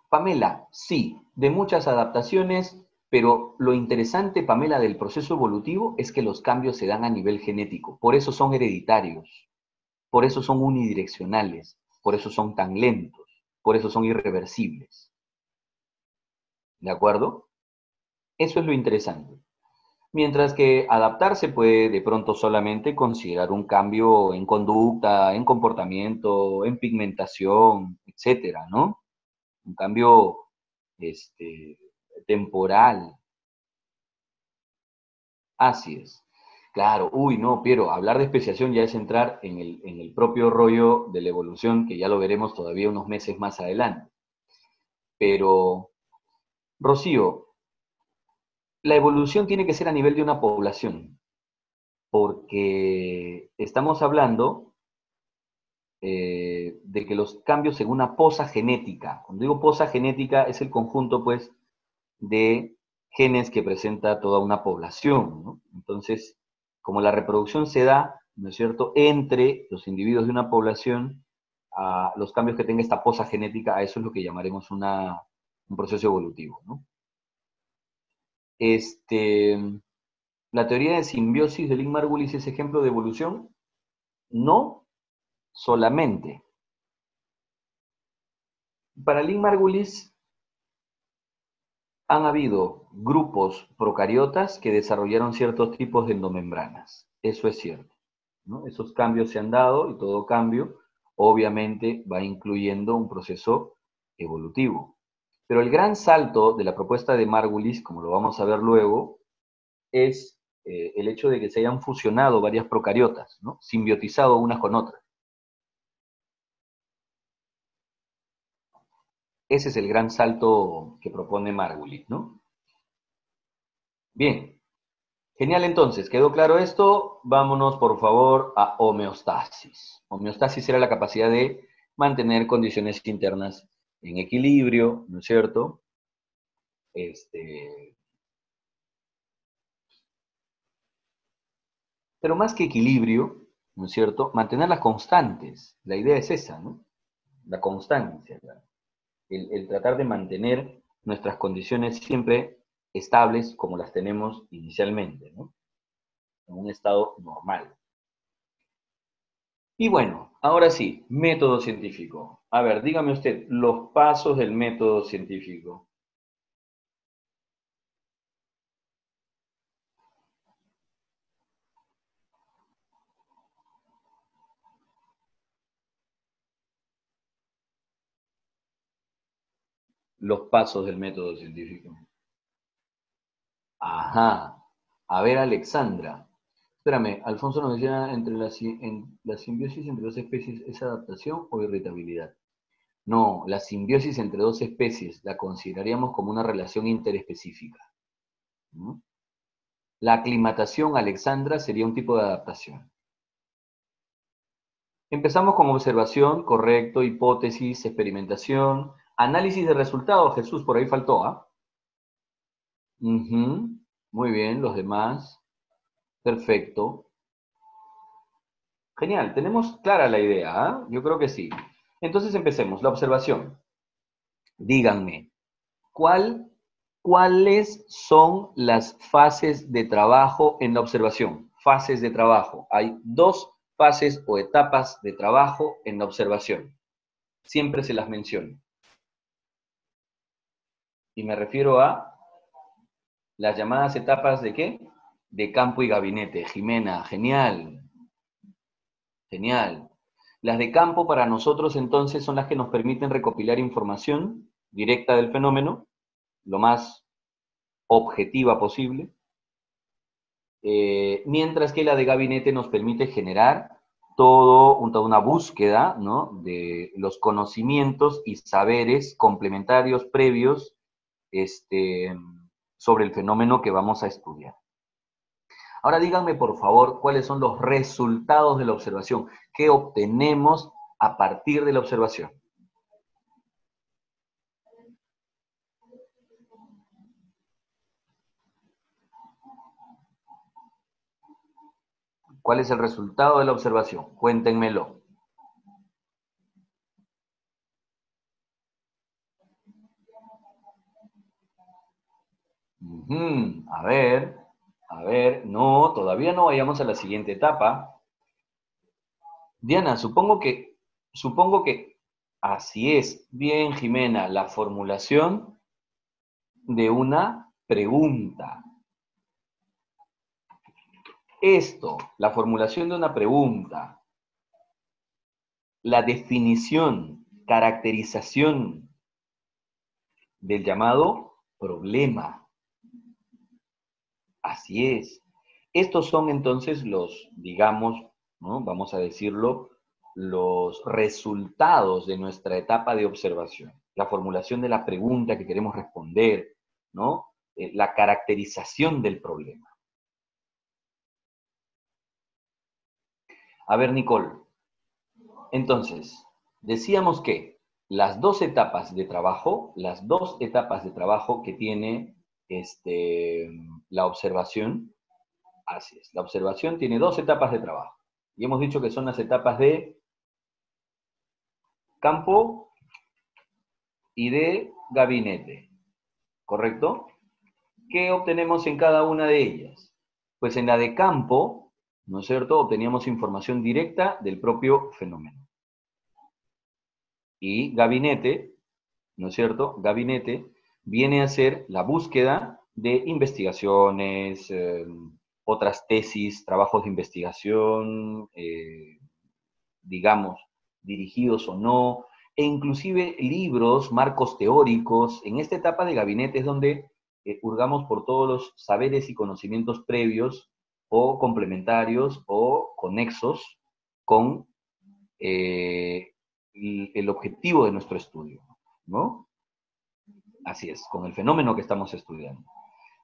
Pamela, sí, de muchas adaptaciones, pero lo interesante, Pamela, del proceso evolutivo es que los cambios se dan a nivel genético. Por eso son hereditarios, por eso son unidireccionales, por eso son tan lentos, por eso son irreversibles. ¿De acuerdo? Eso es lo interesante. Mientras que adaptarse puede de pronto solamente considerar un cambio en conducta, en comportamiento, en pigmentación, etcétera, ¿no? Un cambio temporal. Así es. Claro, uy, no, Piero, hablar de especiación ya es entrar en el propio rollo de la evolución, que ya lo veremos todavía unos meses más adelante. Pero, Rocío, la evolución tiene que ser a nivel de una población, porque estamos hablando de que los cambios en una posa genética, cuando digo posa genética es el conjunto, pues, de genes que presenta toda una población, ¿no? Entonces, como la reproducción se da, ¿no es cierto?, entre los individuos de una población, a los cambios que tenga esta posa genética, a eso es lo que llamaremos un proceso evolutivo, ¿no? La teoría de simbiosis de Lynn Margulis es ejemplo de evolución, no solamente. Para Lynn Margulis han habido grupos procariotas que desarrollaron ciertos tipos de endomembranas. Eso es cierto, ¿no? Esos cambios se han dado y todo cambio obviamente va incluyendo un proceso evolutivo. Pero el gran salto de la propuesta de Margulis, como lo vamos a ver luego, es el hecho de que se hayan fusionado varias procariotas, ¿no? Simbiotizado unas con otras. Ese es el gran salto que propone Margulis, ¿no? Bien, genial entonces, ¿quedó claro esto? Vámonos por favor a homeostasis. Homeostasis era la capacidad de mantener condiciones internas en equilibrio, ¿no es cierto? Pero más que equilibrio, ¿no es cierto? Mantenerlas constantes. La idea es esa, ¿no? La constancia, el tratar de mantener nuestras condiciones siempre estables como las tenemos inicialmente, ¿no? En un estado normal. Y bueno, ahora sí, método científico. A ver, dígame usted, los pasos del método científico. Los pasos del método científico. Ajá. A ver, Alexandra. Espérame, Alfonso nos decía, la simbiosis entre dos especies, ¿es adaptación o irritabilidad? No, la simbiosis entre dos especies la consideraríamos como una relación interespecífica, ¿no? La aclimatación, Alexandra, sería un tipo de adaptación. Empezamos con observación, correcto, hipótesis, experimentación, análisis de resultados, Jesús, por ahí faltó, ¿ah? Muy bien, los demás. Perfecto. Genial, tenemos clara la idea, ¿ah? Yo creo que sí. Entonces empecemos, la observación. Díganme, ¿cuáles son las fases de trabajo en la observación? Fases de trabajo. Hay dos fases o etapas de trabajo en la observación. Siempre se las menciono. Y me refiero a las llamadas etapas de ¿qué? De campo y gabinete. Jimena, genial. Genial. Las de campo para nosotros entonces son las que nos permiten recopilar información directa del fenómeno, lo más objetiva posible, mientras que la de gabinete nos permite generar toda una búsqueda, ¿no?, de los conocimientos y saberes complementarios previos sobre el fenómeno que vamos a estudiar. Ahora díganme, por favor, cuáles son los resultados de la observación. ¿Qué obtenemos a partir de la observación? ¿Cuál es el resultado de la observación? Cuéntenmelo. A ver, no, todavía no vayamos a la siguiente etapa. Diana, supongo que, así es. Bien, Jimena, la formulación de una pregunta. Esto, la formulación de una pregunta, la definición, caracterización del llamado problema. Así es. Estos son entonces los, digamos, ¿no?, vamos a decirlo, los resultados de nuestra etapa de observación. La formulación de la pregunta que queremos responder, ¿no? La caracterización del problema. A ver, Nicole. Entonces, decíamos que las dos etapas de trabajo que tiene la observación, así es, la observación tiene dos etapas de trabajo. Y hemos dicho que son las etapas de campo y de gabinete, ¿correcto? ¿Qué obtenemos en cada una de ellas? Pues en la de campo, ¿no es cierto?, obteníamos información directa del propio fenómeno. Y gabinete, ¿no es cierto?, gabinete viene a ser la búsqueda de investigaciones, otras tesis, trabajos de investigación, digamos, dirigidos o no, e inclusive libros, marcos teóricos. En esta etapa de gabinete es donde hurgamos por todos los saberes y conocimientos previos o complementarios o conexos con el objetivo de nuestro estudio, ¿no? Así es, con el fenómeno que estamos estudiando.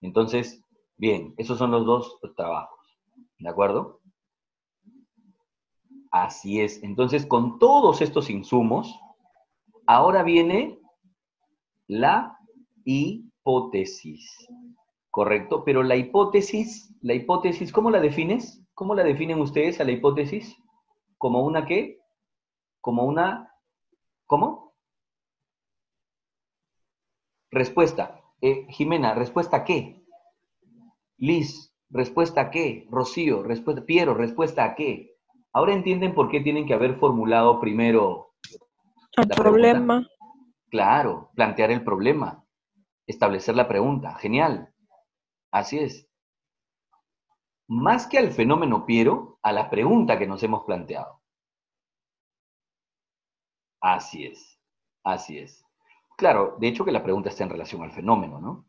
Entonces, bien, esos son los dos trabajos, ¿de acuerdo? Así es. Entonces, con todos estos insumos, ahora viene la hipótesis, ¿correcto? Pero la hipótesis, ¿cómo la defines? ¿Cómo la definen ustedes a la hipótesis? ¿Como una qué? Como una, ¿cómo? Respuesta. Jimena, ¿respuesta a qué? Liz, ¿respuesta a qué? Rocío, respuesta. Piero, ¿respuesta a qué? ¿Ahora entienden por qué tienen que haber formulado primero el la problema? Pregunta? Claro, plantear el problema, establecer la pregunta. Genial. Así es. Más que al fenómeno Piero, a la pregunta que nos hemos planteado. Así es. Así es. Claro, de hecho que la pregunta está en relación al fenómeno, ¿no?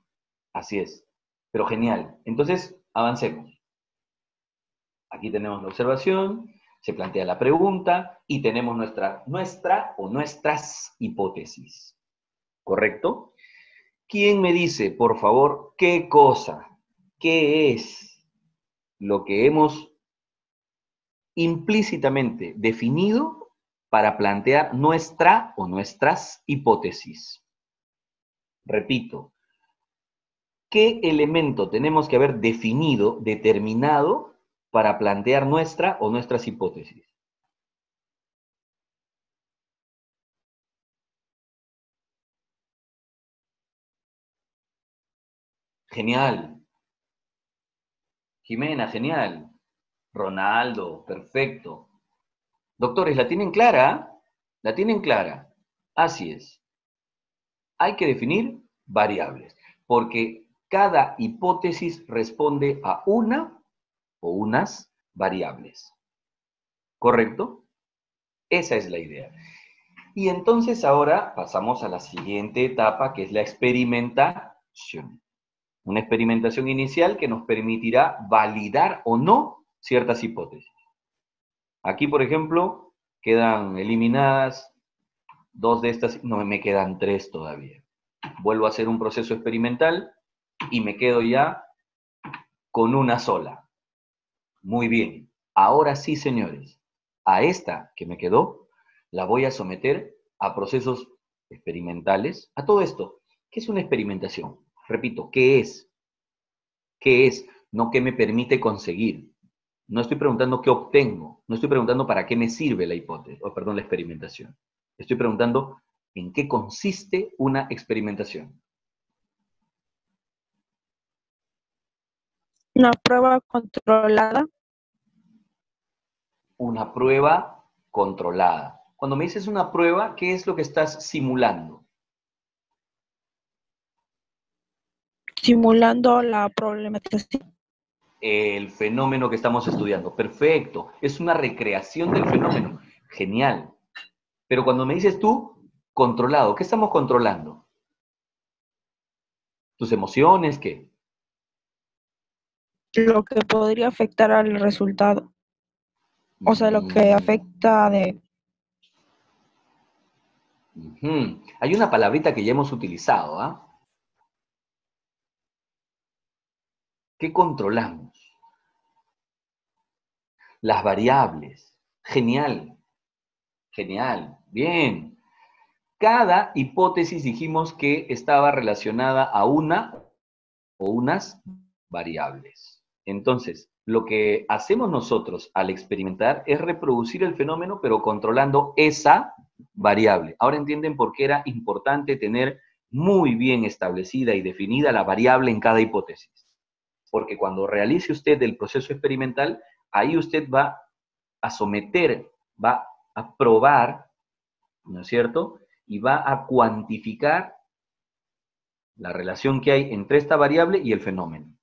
Así es. Pero genial. Entonces, avancemos. Aquí tenemos la observación, se plantea la pregunta y tenemos nuestra o nuestras hipótesis. ¿Correcto? ¿Quién me dice, por favor, qué cosa, qué es lo que hemos implícitamente definido para plantear nuestra o nuestras hipótesis? Repito, ¿qué elemento tenemos que haber definido, determinado, para plantear nuestra o nuestras hipótesis? Genial. Jimena, genial. Ronaldo, perfecto. Doctores, ¿la tienen clara? ¿La tienen clara? Así es. Hay que definir variables, porque cada hipótesis responde a una o unas variables. ¿Correcto? Esa es la idea. Y entonces ahora pasamos a la siguiente etapa, que es la experimentación. Una experimentación inicial que nos permitirá validar o no ciertas hipótesis. Aquí, por ejemplo, quedan eliminadas 2 de estas, no, me quedan 3 todavía. Vuelvo a hacer un proceso experimental y me quedo ya con una sola. Muy bien. Ahora sí, señores, a esta que me quedó, la voy a someter a procesos experimentales. A todo esto, ¿qué es una experimentación? Repito, ¿qué es? ¿Qué es? No qué me permite conseguir. No estoy preguntando qué obtengo. No estoy preguntando para qué me sirve la hipótesis, o perdón, la experimentación. Estoy preguntando en qué consiste una experimentación. Una prueba controlada. Una prueba controlada. Cuando me dices una prueba, ¿qué es lo que estás simulando? Simulando la problematización. El fenómeno que estamos estudiando. Perfecto. Es una recreación del fenómeno. Genial. Pero cuando me dices tú, controlado, ¿qué estamos controlando? ¿Tus emociones? ¿Qué? Lo que podría afectar al resultado. O sea, lo que Mm, afecta de... Hay una palabrita que ya hemos utilizado, ¿ah? ¿Qué controlamos? Las variables. Genial, genial. Bien. Cada hipótesis dijimos que estaba relacionada a una o unas variables. Entonces, lo que hacemos nosotros al experimentar es reproducir el fenómeno, pero controlando esa variable. Ahora entienden por qué era importante tener muy bien establecida y definida la variable en cada hipótesis. Porque cuando realice usted el proceso experimental, ahí usted va a someter, va a probar, ¿no es cierto? Y va a cuantificar la relación que hay entre esta variable y el fenómeno.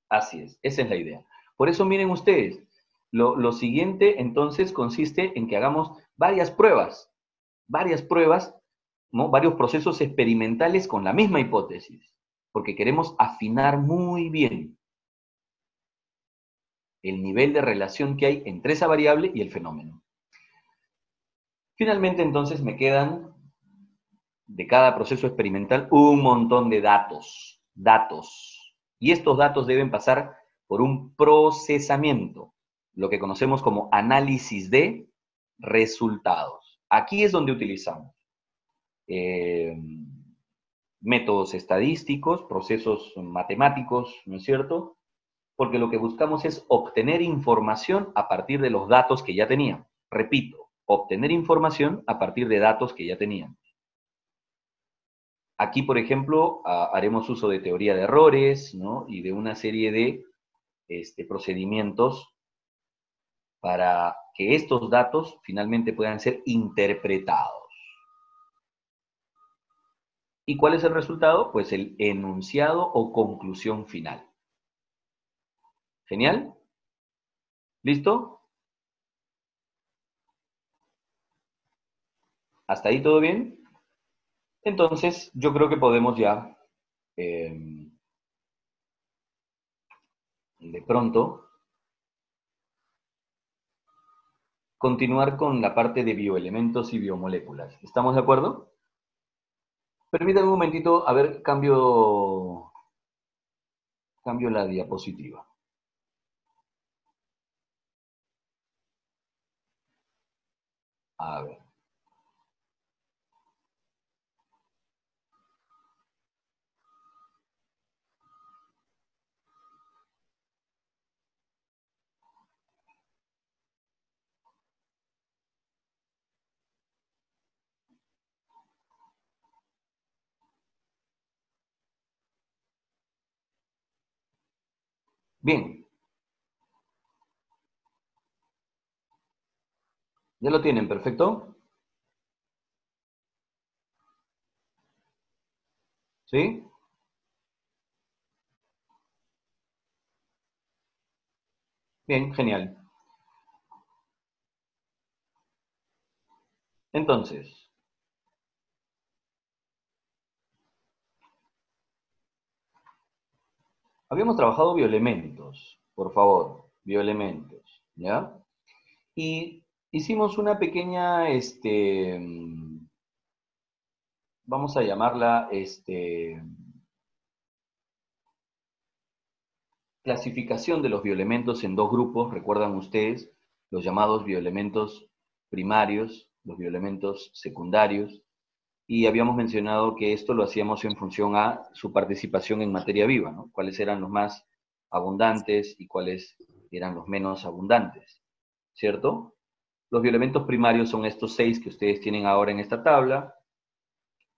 Así es, esa es la idea. Por eso miren ustedes, lo siguiente entonces consiste en que hagamos varias pruebas, ¿no? Varios procesos experimentales con la misma hipótesis, porque queremos afinar muy bien el nivel de relación que hay entre esa variable y el fenómeno. Finalmente entonces me quedan de cada proceso experimental un montón de datos. Y estos datos deben pasar por un procesamiento, lo que conocemos como análisis de resultados. Aquí es donde utilizamos eh, métodos estadísticos, procesos matemáticos, ¿no es cierto? Porque lo que buscamos es obtener información a partir de los datos que ya teníamos. Repito, obtener información a partir de datos que ya teníamos. Aquí, por ejemplo, haremos uso de teoría de errores, ¿no? Y de una serie de procedimientos para que estos datos finalmente puedan ser interpretados. ¿Y cuál es el resultado? Pues el enunciado o conclusión final. ¿Genial? ¿Listo? ¿Hasta ahí todo bien? Entonces, yo creo que podemos ya, de pronto, continuar con la parte de bioelementos y biomoléculas. ¿Estamos de acuerdo? Permítame un momentito, a ver, cambio la diapositiva. A ver. Bien, ya lo tienen, perfecto. ¿Sí? Bien, genial. Entonces, habíamos trabajado bioelementos, por favor, bioelementos, ¿ya? Y hicimos una pequeña, vamos a llamarla, clasificación de los bioelementos en dos grupos, recuerdan ustedes, los llamados bioelementos primarios, los bioelementos secundarios, y habíamos mencionado que esto lo hacíamos en función a su participación en materia viva, ¿no? Cuáles eran los más abundantes y cuáles eran los menos abundantes, ¿cierto? Los bioelementos primarios son estos 6 que ustedes tienen ahora en esta tabla.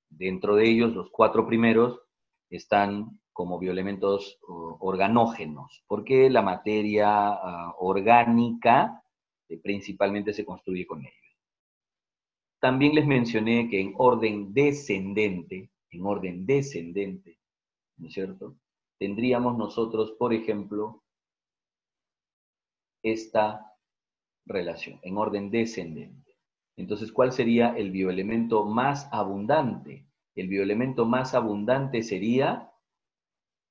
Dentro de ellos, los 4 primeros están como bioelementos organógenos, porque la materia orgánica principalmente se construye con ellos. También les mencioné que en orden descendente, ¿no es cierto? Tendríamos nosotros, por ejemplo, esta relación, en orden descendente. Entonces, ¿cuál sería el bioelemento más abundante? El bioelemento más abundante sería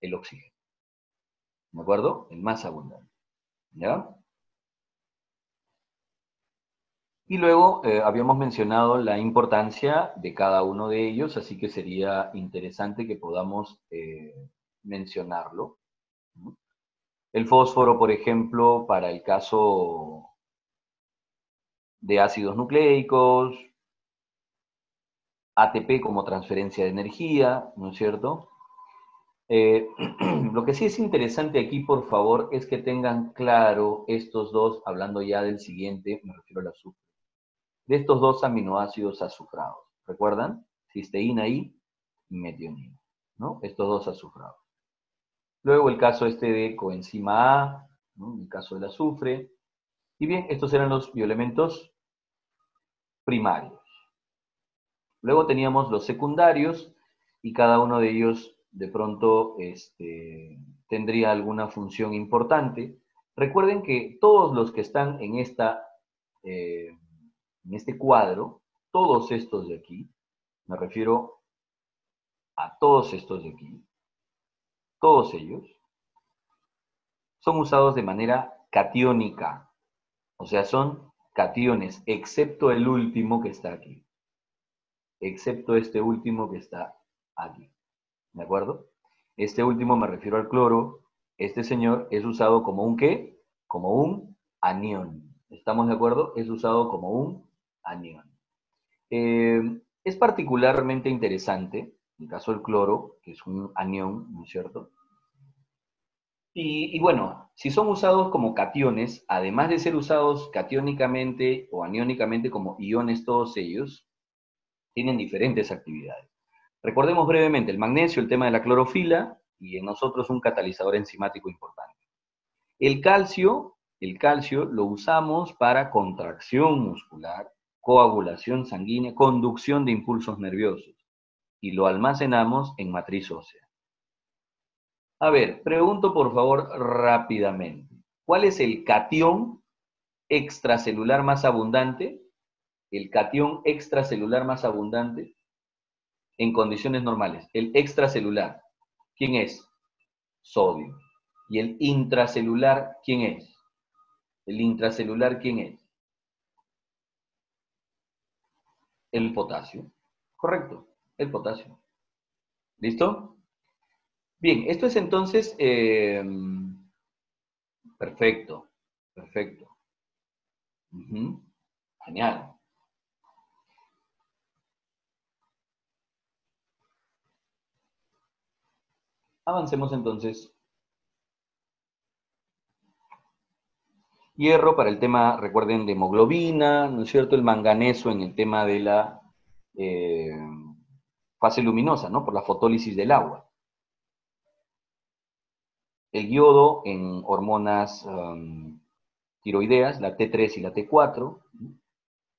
el oxígeno. ¿De acuerdo? El más abundante. ¿Ya? Y luego habíamos mencionado la importancia de cada uno de ellos, así que sería interesante que podamos mencionarlo. El fósforo, por ejemplo, para el caso de ácidos nucleicos, ATP como transferencia de energía, ¿no es cierto? Lo que sí es interesante aquí, por favor, es que tengan claro estos dos, hablando ya del siguiente, me refiero al azufre, de estos dos aminoácidos azufrados. ¿Recuerdan? Cisteína y metionina, ¿no? Estos dos azufrados. Luego el caso de coenzima A, ¿no? El caso del azufre. Y bien, estos eran los bioelementos primarios. Luego teníamos los secundarios y cada uno de ellos de pronto tendría alguna función importante. Recuerden que todos los que están en este cuadro, todos estos de aquí, me refiero a todos estos de aquí, todos ellos, son usados de manera catiónica, o sea, son cationes, excepto el último que está aquí, excepto este último que está aquí, ¿de acuerdo? Este último me refiero al cloro, este señor es usado como un ¿qué? Como un anión, ¿estamos de acuerdo? Es usado como un anión. Es particularmente interesante, en el caso del cloro, que es un anión, ¿no es cierto? Y bueno, si son usados como cationes, además de ser usados catiónicamente o aniónicamente como iones todos ellos, tienen diferentes actividades. Recordemos brevemente el magnesio, el tema de la clorofila, y en nosotros un catalizador enzimático importante. El calcio lo usamos para contracción muscular, coagulación sanguínea, conducción de impulsos nerviosos, y lo almacenamos en matriz ósea. A ver, pregunto por favor rápidamente. ¿Cuál es el catión extracelular más abundante? El catión extracelular más abundante en condiciones normales. El extracelular, ¿quién es? Sodio. ¿Y el intracelular, quién es? El intracelular, ¿quién es? El potasio. Correcto, el potasio. ¿Listo? Bien, esto es entonces... perfecto, perfecto. Genial. Avancemos entonces. Hierro para el tema, recuerden, de hemoglobina, ¿no es cierto? El manganeso en el tema de la fase luminosa, ¿no? Por la fotólisis del agua. El yodo en hormonas tiroideas, la T3 y la T4.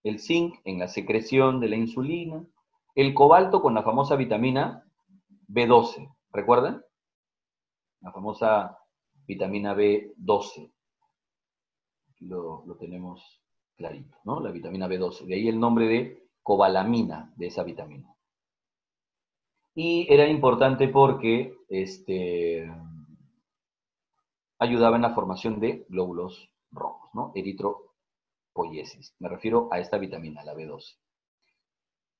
El zinc en la secreción de la insulina. El cobalto con la famosa vitamina B12, ¿recuerdan? La famosa vitamina B12. Lo tenemos clarito, ¿no? La vitamina B12. De ahí el nombre de cobalamina de esa vitamina. Y era importante porque ayudaba en la formación de glóbulos rojos, ¿no? Eritrocitos. poiesis. Me refiero a esta vitamina, la B12.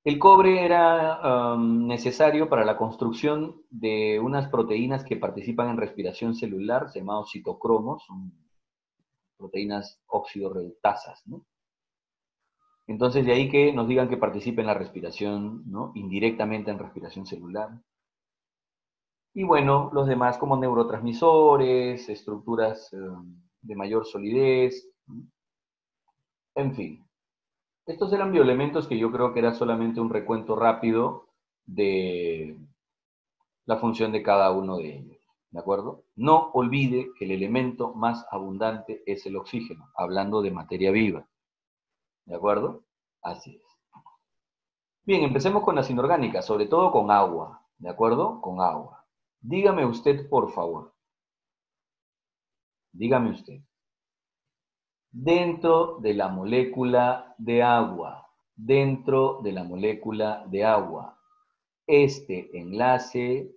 El cobre era necesario para la construcción de unas proteínas que participan en respiración celular, llamados citocromos, son proteínas óxido-reductasas, ¿no? Entonces, de ahí que nos digan que participe en la respiración, ¿no? Indirectamente en respiración celular. Y bueno, los demás como neurotransmisores, estructuras de mayor solidez, ¿no? En fin. Estos eran bioelementos que yo creo que era solamente un recuento rápido de la función de cada uno de ellos. ¿De acuerdo? No olvide que el elemento más abundante es el oxígeno, hablando de materia viva. ¿De acuerdo? Así es. Bien, empecemos con las inorgánicas, sobre todo con agua. ¿De acuerdo? Con agua. Dígame usted, por favor. Dígame usted. Dentro de la molécula de agua, dentro de la molécula de agua, este enlace,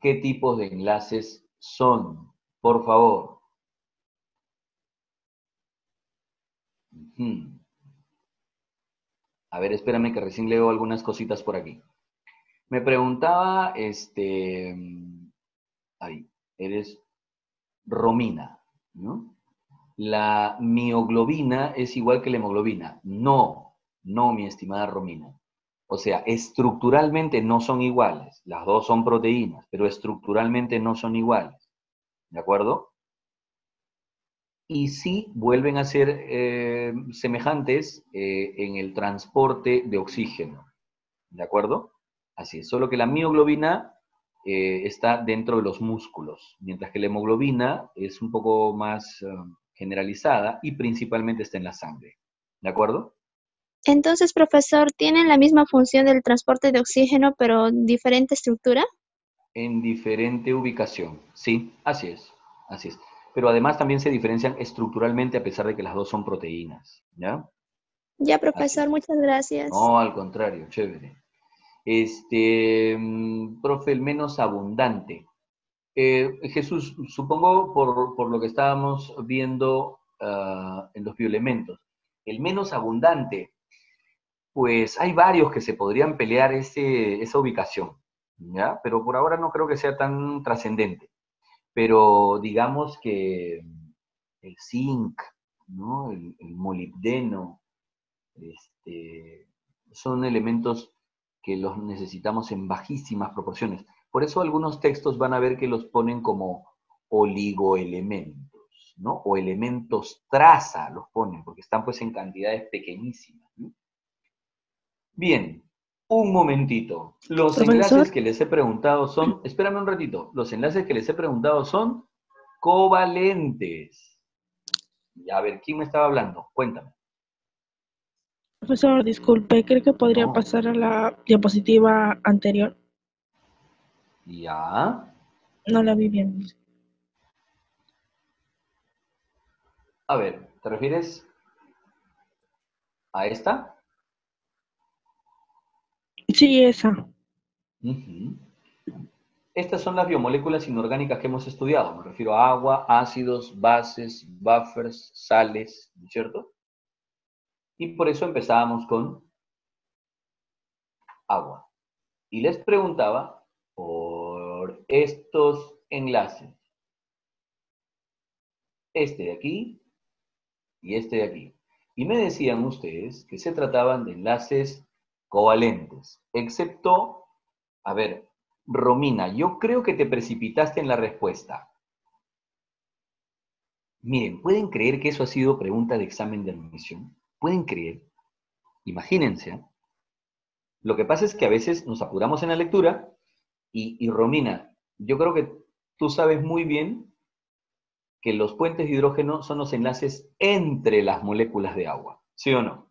¿qué tipos de enlaces son? Por favor. A ver, espérame que recién leo algunas cositas por aquí. Me preguntaba, ahí, eres Romina, ¿no? La mioglobina es igual que la hemoglobina. No, no, mi estimada Romina. O sea, estructuralmente no son iguales. Las dos son proteínas, pero estructuralmente no son iguales. ¿De acuerdo? Y sí vuelven a ser semejantes en el transporte de oxígeno. ¿De acuerdo? Así es. Solo que la mioglobina está dentro de los músculos, mientras que la hemoglobina es un poco más generalizada y principalmente está en la sangre. ¿De acuerdo? Entonces, profesor, ¿tienen la misma función del transporte de oxígeno, pero diferente estructura? En diferente ubicación. Sí, así es. Así es. Pero además también se diferencian estructuralmente a pesar de que las dos son proteínas. ¿Ya? Ya, Así profesor, es. muchas gracias. No, al contrario, chévere. Profe, el menos abundante. Jesús, supongo por lo que estábamos viendo en los bioelementos, el menos abundante, pues hay varios que se podrían pelear esa ubicación, ¿ya? Pero por ahora no creo que sea tan trascendente. Pero digamos que el zinc, ¿no? El molibdeno, son elementos que los necesitamos en bajísimas proporciones. Por eso algunos textos van a ver que los ponen como oligoelementos, ¿no? O elementos traza los ponen, porque están pues en cantidades pequeñísimas, ¿no? Bien, un momentito. Los Profesor, enlaces que les he preguntado son, espérame un ratito, los enlaces que les he preguntado son covalentes. Y a ver, ¿quién me estaba hablando? Cuéntame. profesor, disculpe, ¿cree que podría No. pasar a la diapositiva anterior? Ya. No la vi bien. A ver, ¿te refieres a esta? Sí, esa. Ujú. Estas son las biomoléculas inorgánicas que hemos estudiado. Me refiero a agua, ácidos, bases, buffers, sales, ¿no es cierto? Y por eso empezábamos con agua. Y les preguntaba por estos enlaces. Este de aquí y este de aquí. Y me decían ustedes que se trataban de enlaces covalentes, excepto, a ver, Romina, yo creo que te precipitaste en la respuesta. Miren, ¿pueden creer que eso ha sido pregunta de examen de admisión? ¿Pueden creer? Imagínense, ¿eh? Lo que pasa es que a veces nos apuramos en la lectura y Romina, yo creo que tú sabes muy bien que los puentes de hidrógeno son los enlaces entre las moléculas de agua, ¿sí o no?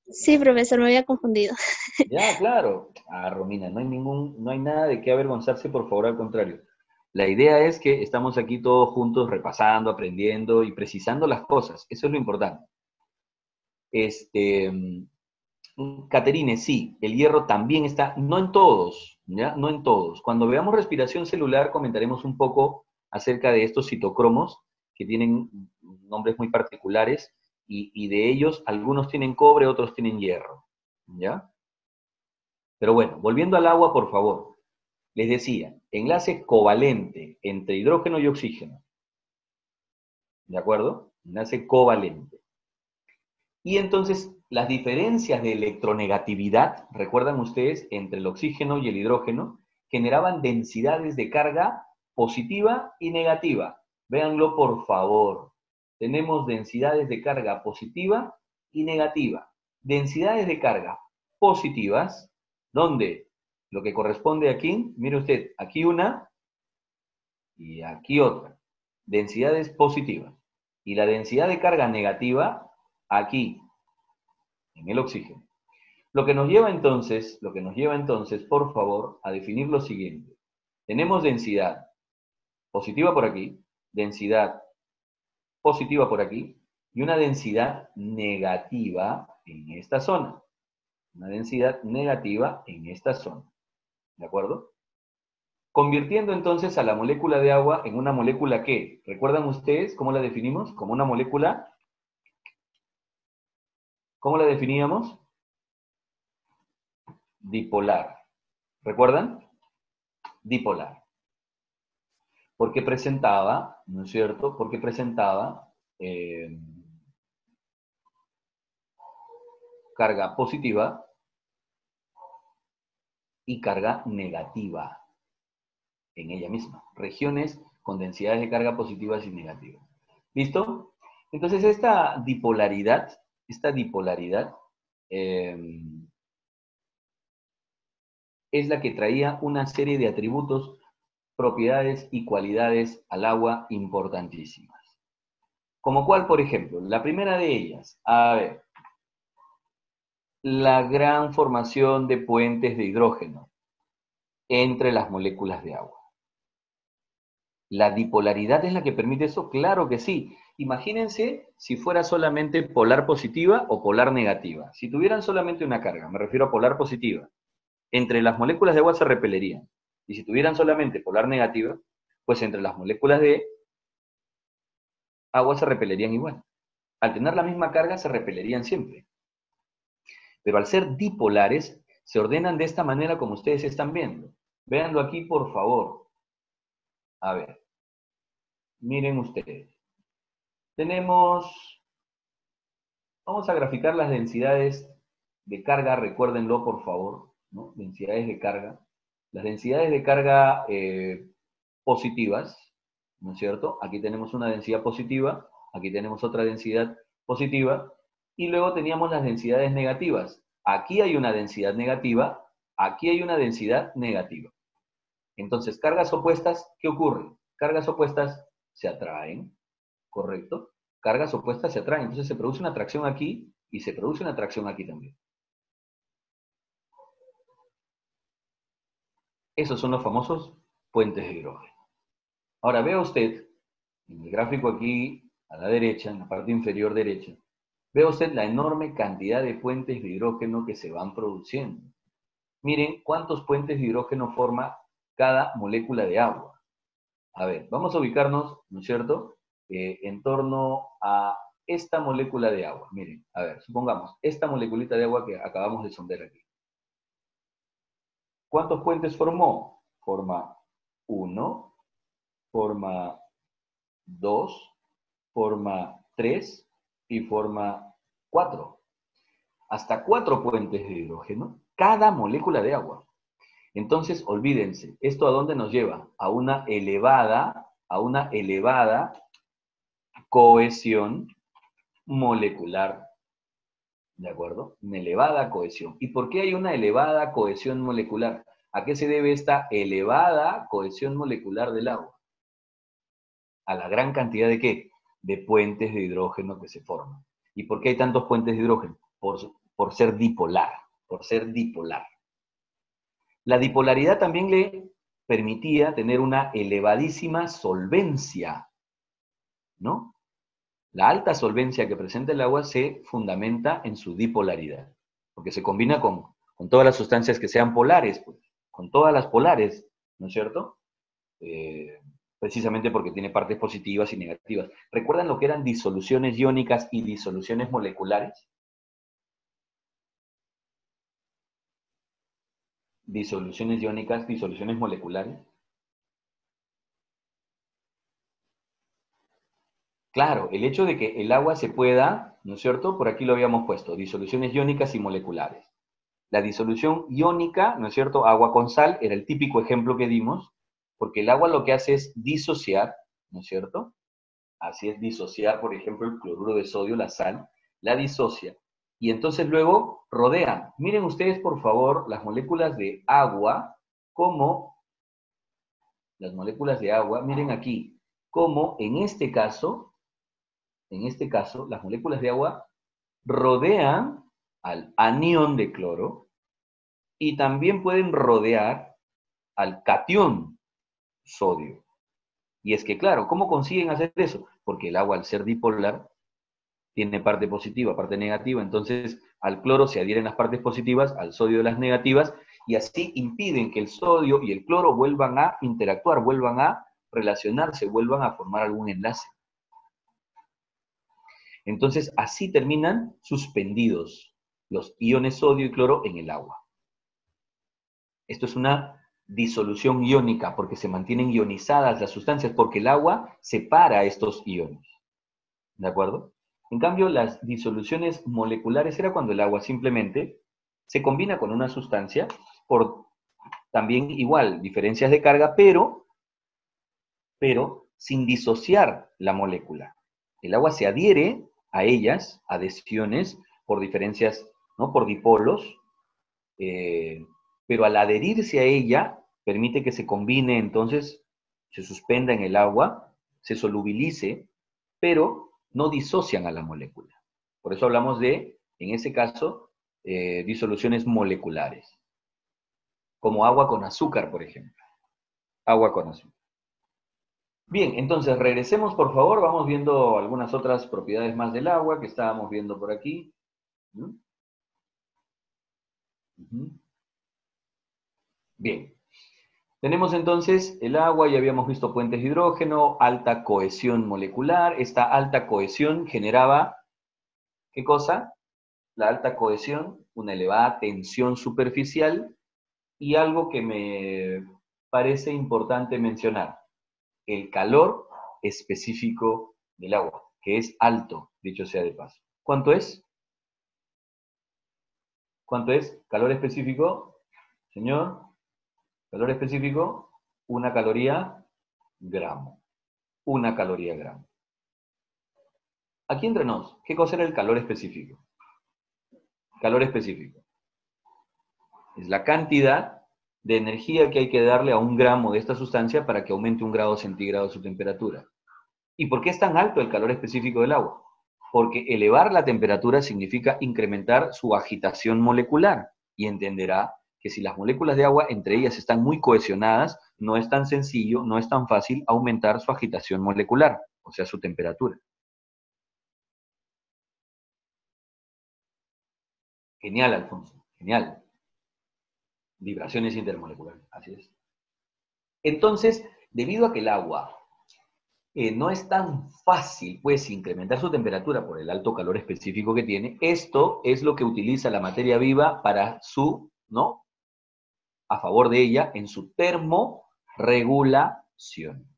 Sí, profesor, me había confundido. Ya, claro. Ah, Romina, no hay nada de qué avergonzarse, por favor, al contrario. La idea es que estamos aquí todos juntos repasando, aprendiendo y precisando las cosas. Eso es lo importante. Caterine, sí, el hierro también está, no en todos, ¿ya? No en todos. Cuando veamos respiración celular comentaremos un poco acerca de estos citocromos que tienen nombres muy particulares y de ellos algunos tienen cobre, otros tienen hierro, ¿ya? Pero bueno, volviendo al agua, por favor. Les decía, enlace covalente entre hidrógeno y oxígeno. ¿De acuerdo? Enlace covalente. Y entonces, las diferencias de electronegatividad, recuerdan ustedes, entre el oxígeno y el hidrógeno, generaban densidades de carga positiva y negativa. Véanlo, por favor. Tenemos densidades de carga positiva y negativa. Densidades de carga positivas, donde lo que corresponde aquí, mire usted, aquí una y aquí otra. Densidades positivas. Y la densidad de carga negativa, aquí, en el oxígeno. Lo que nos lleva entonces, por favor, a definir lo siguiente. Tenemos densidad positiva por aquí, densidad positiva por aquí, y una densidad negativa en esta zona. Una densidad negativa en esta zona. ¿De acuerdo? Convirtiendo entonces a la molécula de agua en una molécula ¿qué? ¿Recuerdan ustedes cómo la definimos? Como una molécula. ¿Cómo la definíamos? Dipolar. ¿Recuerdan? Dipolar. Porque presentaba, ¿no es cierto? Porque presentaba carga positiva y carga negativa en ella misma. Regiones con densidades de carga positivas y negativas. ¿Listo? Entonces esta dipolaridad es la que traía una serie de atributos, propiedades y cualidades al agua importantísimas. Como cuál, por ejemplo, la primera de ellas, a ver, la gran formación de puentes de hidrógeno entre las moléculas de agua. ¿La dipolaridad es la que permite eso? Claro que sí. Imagínense si fuera solamente polar positiva o polar negativa. Si tuvieran solamente una carga, me refiero a polar positiva, entre las moléculas de agua se repelerían. Y si tuvieran solamente polar negativa, pues entre las moléculas de agua se repelerían igual. Al tener la misma carga se repelerían siempre. Pero al ser dipolares, se ordenan de esta manera como ustedes están viendo. Véanlo aquí, por favor. A ver. Miren ustedes. Vamos a graficar las densidades de carga, recuérdenlo, por favor, ¿no? Densidades de carga. Las densidades de carga positivas, ¿no es cierto? Aquí tenemos una densidad positiva, aquí tenemos otra densidad positiva, y luego teníamos las densidades negativas. Aquí hay una densidad negativa, aquí hay una densidad negativa. Entonces, cargas opuestas, ¿qué ocurre? Cargas opuestas se atraen, ¿correcto? Cargas opuestas se atraen, entonces se produce una atracción aquí y se produce una atracción aquí también. Esos son los famosos puentes de hidrógeno. Ahora vea usted, en el gráfico aquí a la derecha, en la parte inferior derecha, vea usted la enorme cantidad de puentes de hidrógeno que se van produciendo. Miren cuántos puentes de hidrógeno forma cada molécula de agua. A ver, vamos a ubicarnos, ¿no es cierto?, en torno a esta molécula de agua. Miren, a ver, supongamos, esta moleculita de agua que acabamos de sondear aquí. ¿Cuántos puentes formó? Forma 1, forma 2, forma 3 y forma 4. Hasta 4 puentes de hidrógeno, cada molécula de agua. Entonces, olvídense, ¿esto a dónde nos lleva? A una elevada cohesión molecular. ¿De acuerdo? Una elevada cohesión. ¿Y por qué hay una elevada cohesión molecular? ¿A qué se debe esta elevada cohesión molecular del agua? A la gran cantidad de ¿qué? De puentes de hidrógeno que se forman. ¿Y por qué hay tantos puentes de hidrógeno? Por ser dipolar, La dipolaridad también le permitía tener una elevadísima solvencia, ¿no? La alta solvencia que presenta el agua se fundamenta en su dipolaridad, porque se combina con todas las sustancias que sean polares, pues, con todas las polares, ¿no es cierto? precisamente porque tiene partes positivas y negativas. ¿Recuerdan lo que eran disoluciones iónicas y disoluciones moleculares? Disoluciones iónicas, disoluciones moleculares. Claro, el hecho de que el agua se pueda, ¿no es cierto? Por aquí lo habíamos puesto, disoluciones iónicas y moleculares. La disolución iónica, ¿no es cierto? Agua con sal, era el típico ejemplo que dimos, porque el agua lo que hace es disociar, ¿no es cierto? Así es, disociar, por ejemplo, el cloruro de sodio, la sal, la disocia. Y entonces luego rodea. Miren ustedes, por favor, las moléculas de agua, como las moléculas de agua, miren aquí, como en este caso, las moléculas de agua rodean al anión de cloro y también pueden rodear al catión sodio. Y es que, claro, ¿cómo consiguen hacer eso? Porque el agua, al ser dipolar, tiene parte positiva, parte negativa, entonces al cloro se adhieren las partes positivas, al sodio las negativas, y así impiden que el sodio y el cloro vuelvan a interactuar, vuelvan a relacionarse, vuelvan a formar algún enlace. Entonces, así terminan suspendidos los iones sodio y cloro en el agua. Esto es una disolución iónica, porque se mantienen ionizadas las sustancias, porque el agua separa estos iones. ¿De acuerdo? En cambio, las disoluciones moleculares era cuando el agua simplemente se combina con una sustancia por también igual, diferencias de carga, pero sin disociar la molécula. El agua se adhiere a ellas, adhesiones, por diferencias, ¿no? Por dipolos, pero al adherirse a ella, permite que se combine, entonces se suspenda en el agua, se solubilice, pero no disocian a la molécula. Por eso hablamos de, en ese caso, disoluciones moleculares, como agua con azúcar, por ejemplo. Agua con azúcar. Bien, entonces regresemos, por favor, vamos viendo algunas otras propiedades más del agua que estábamos viendo por aquí. Bien, tenemos entonces el agua, ya habíamos visto puentes de hidrógeno, alta cohesión molecular. Esta alta cohesión generaba, ¿qué cosa? La alta cohesión, una elevada tensión superficial y algo que me parece importante mencionar, el calor específico del agua, que es alto, dicho sea de paso. ¿Cuánto es? ¿Cuánto es? Calor específico, señor. Calor específico, una caloría gramo. Una caloría gramo. Aquí entre nos, ¿qué cosa era el calor específico? Calor específico. Es la cantidad de energía que hay que darle a un gramo de esta sustancia para que aumente 1 grado centígrado su temperatura. ¿Y por qué es tan alto el calor específico del agua? Porque elevar la temperatura significa incrementar su agitación molecular. Y entenderá que si las moléculas de agua entre ellas están muy cohesionadas, no es tan sencillo, no es tan fácil aumentar su agitación molecular, o sea, su temperatura. Genial, Alfonso, genial. Vibraciones intermoleculares, así es. Entonces, debido a que el agua no es tan fácil, pues, incrementar su temperatura por el alto calor específico que tiene, esto es lo que utiliza la materia viva para su, ¿no? A favor de ella en su termorregulación.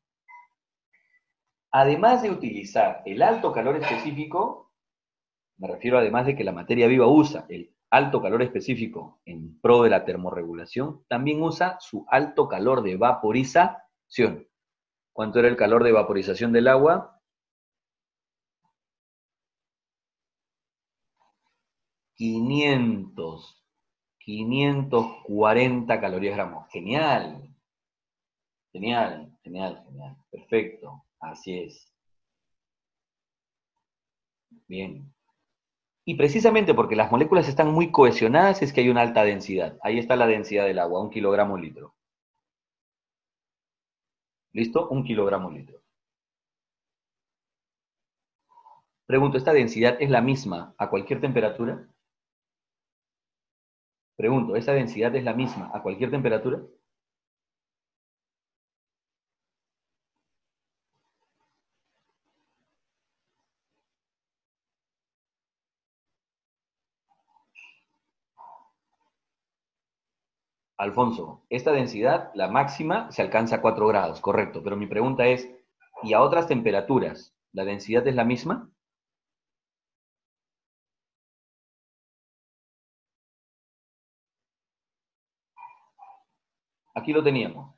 Además de utilizar el alto calor específico, me refiero además de que la materia viva usa el alto calor específico en pro de la termorregulación, también usa su alto calor de vaporización. ¿Cuánto era el calor de vaporización del agua? 540 calorías gramos. Genial. Genial, genial, genial. Perfecto. Así es. Bien. Y precisamente porque las moléculas están muy cohesionadas es que hay una alta densidad. Ahí está la densidad del agua, 1 kilogramo litro. ¿Listo? 1 kilogramo litro. Pregunto, ¿esta densidad es la misma a cualquier temperatura? Pregunto, ¿esa densidad es la misma a cualquier temperatura? Alfonso, esta densidad, la máxima, se alcanza a 4 grados, correcto. Pero mi pregunta es, ¿y a otras temperaturas, la densidad es la misma? Aquí lo teníamos.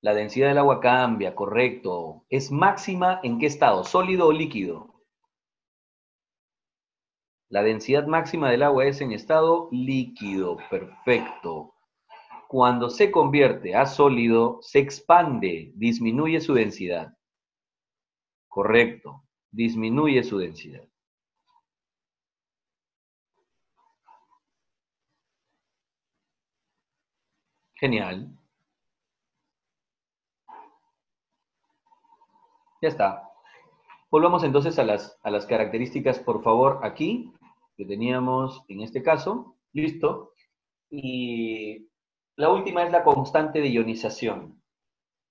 La densidad del agua cambia, correcto. ¿Es máxima en qué estado? ¿Sólido o líquido? La densidad máxima del agua es en estado líquido, perfecto. Cuando se convierte a sólido, se expande, disminuye su densidad. Correcto, disminuye su densidad. Genial. Ya está. Volvamos entonces a las características, por favor, aquí, que teníamos en este caso. Listo. Y la última es la constante de ionización,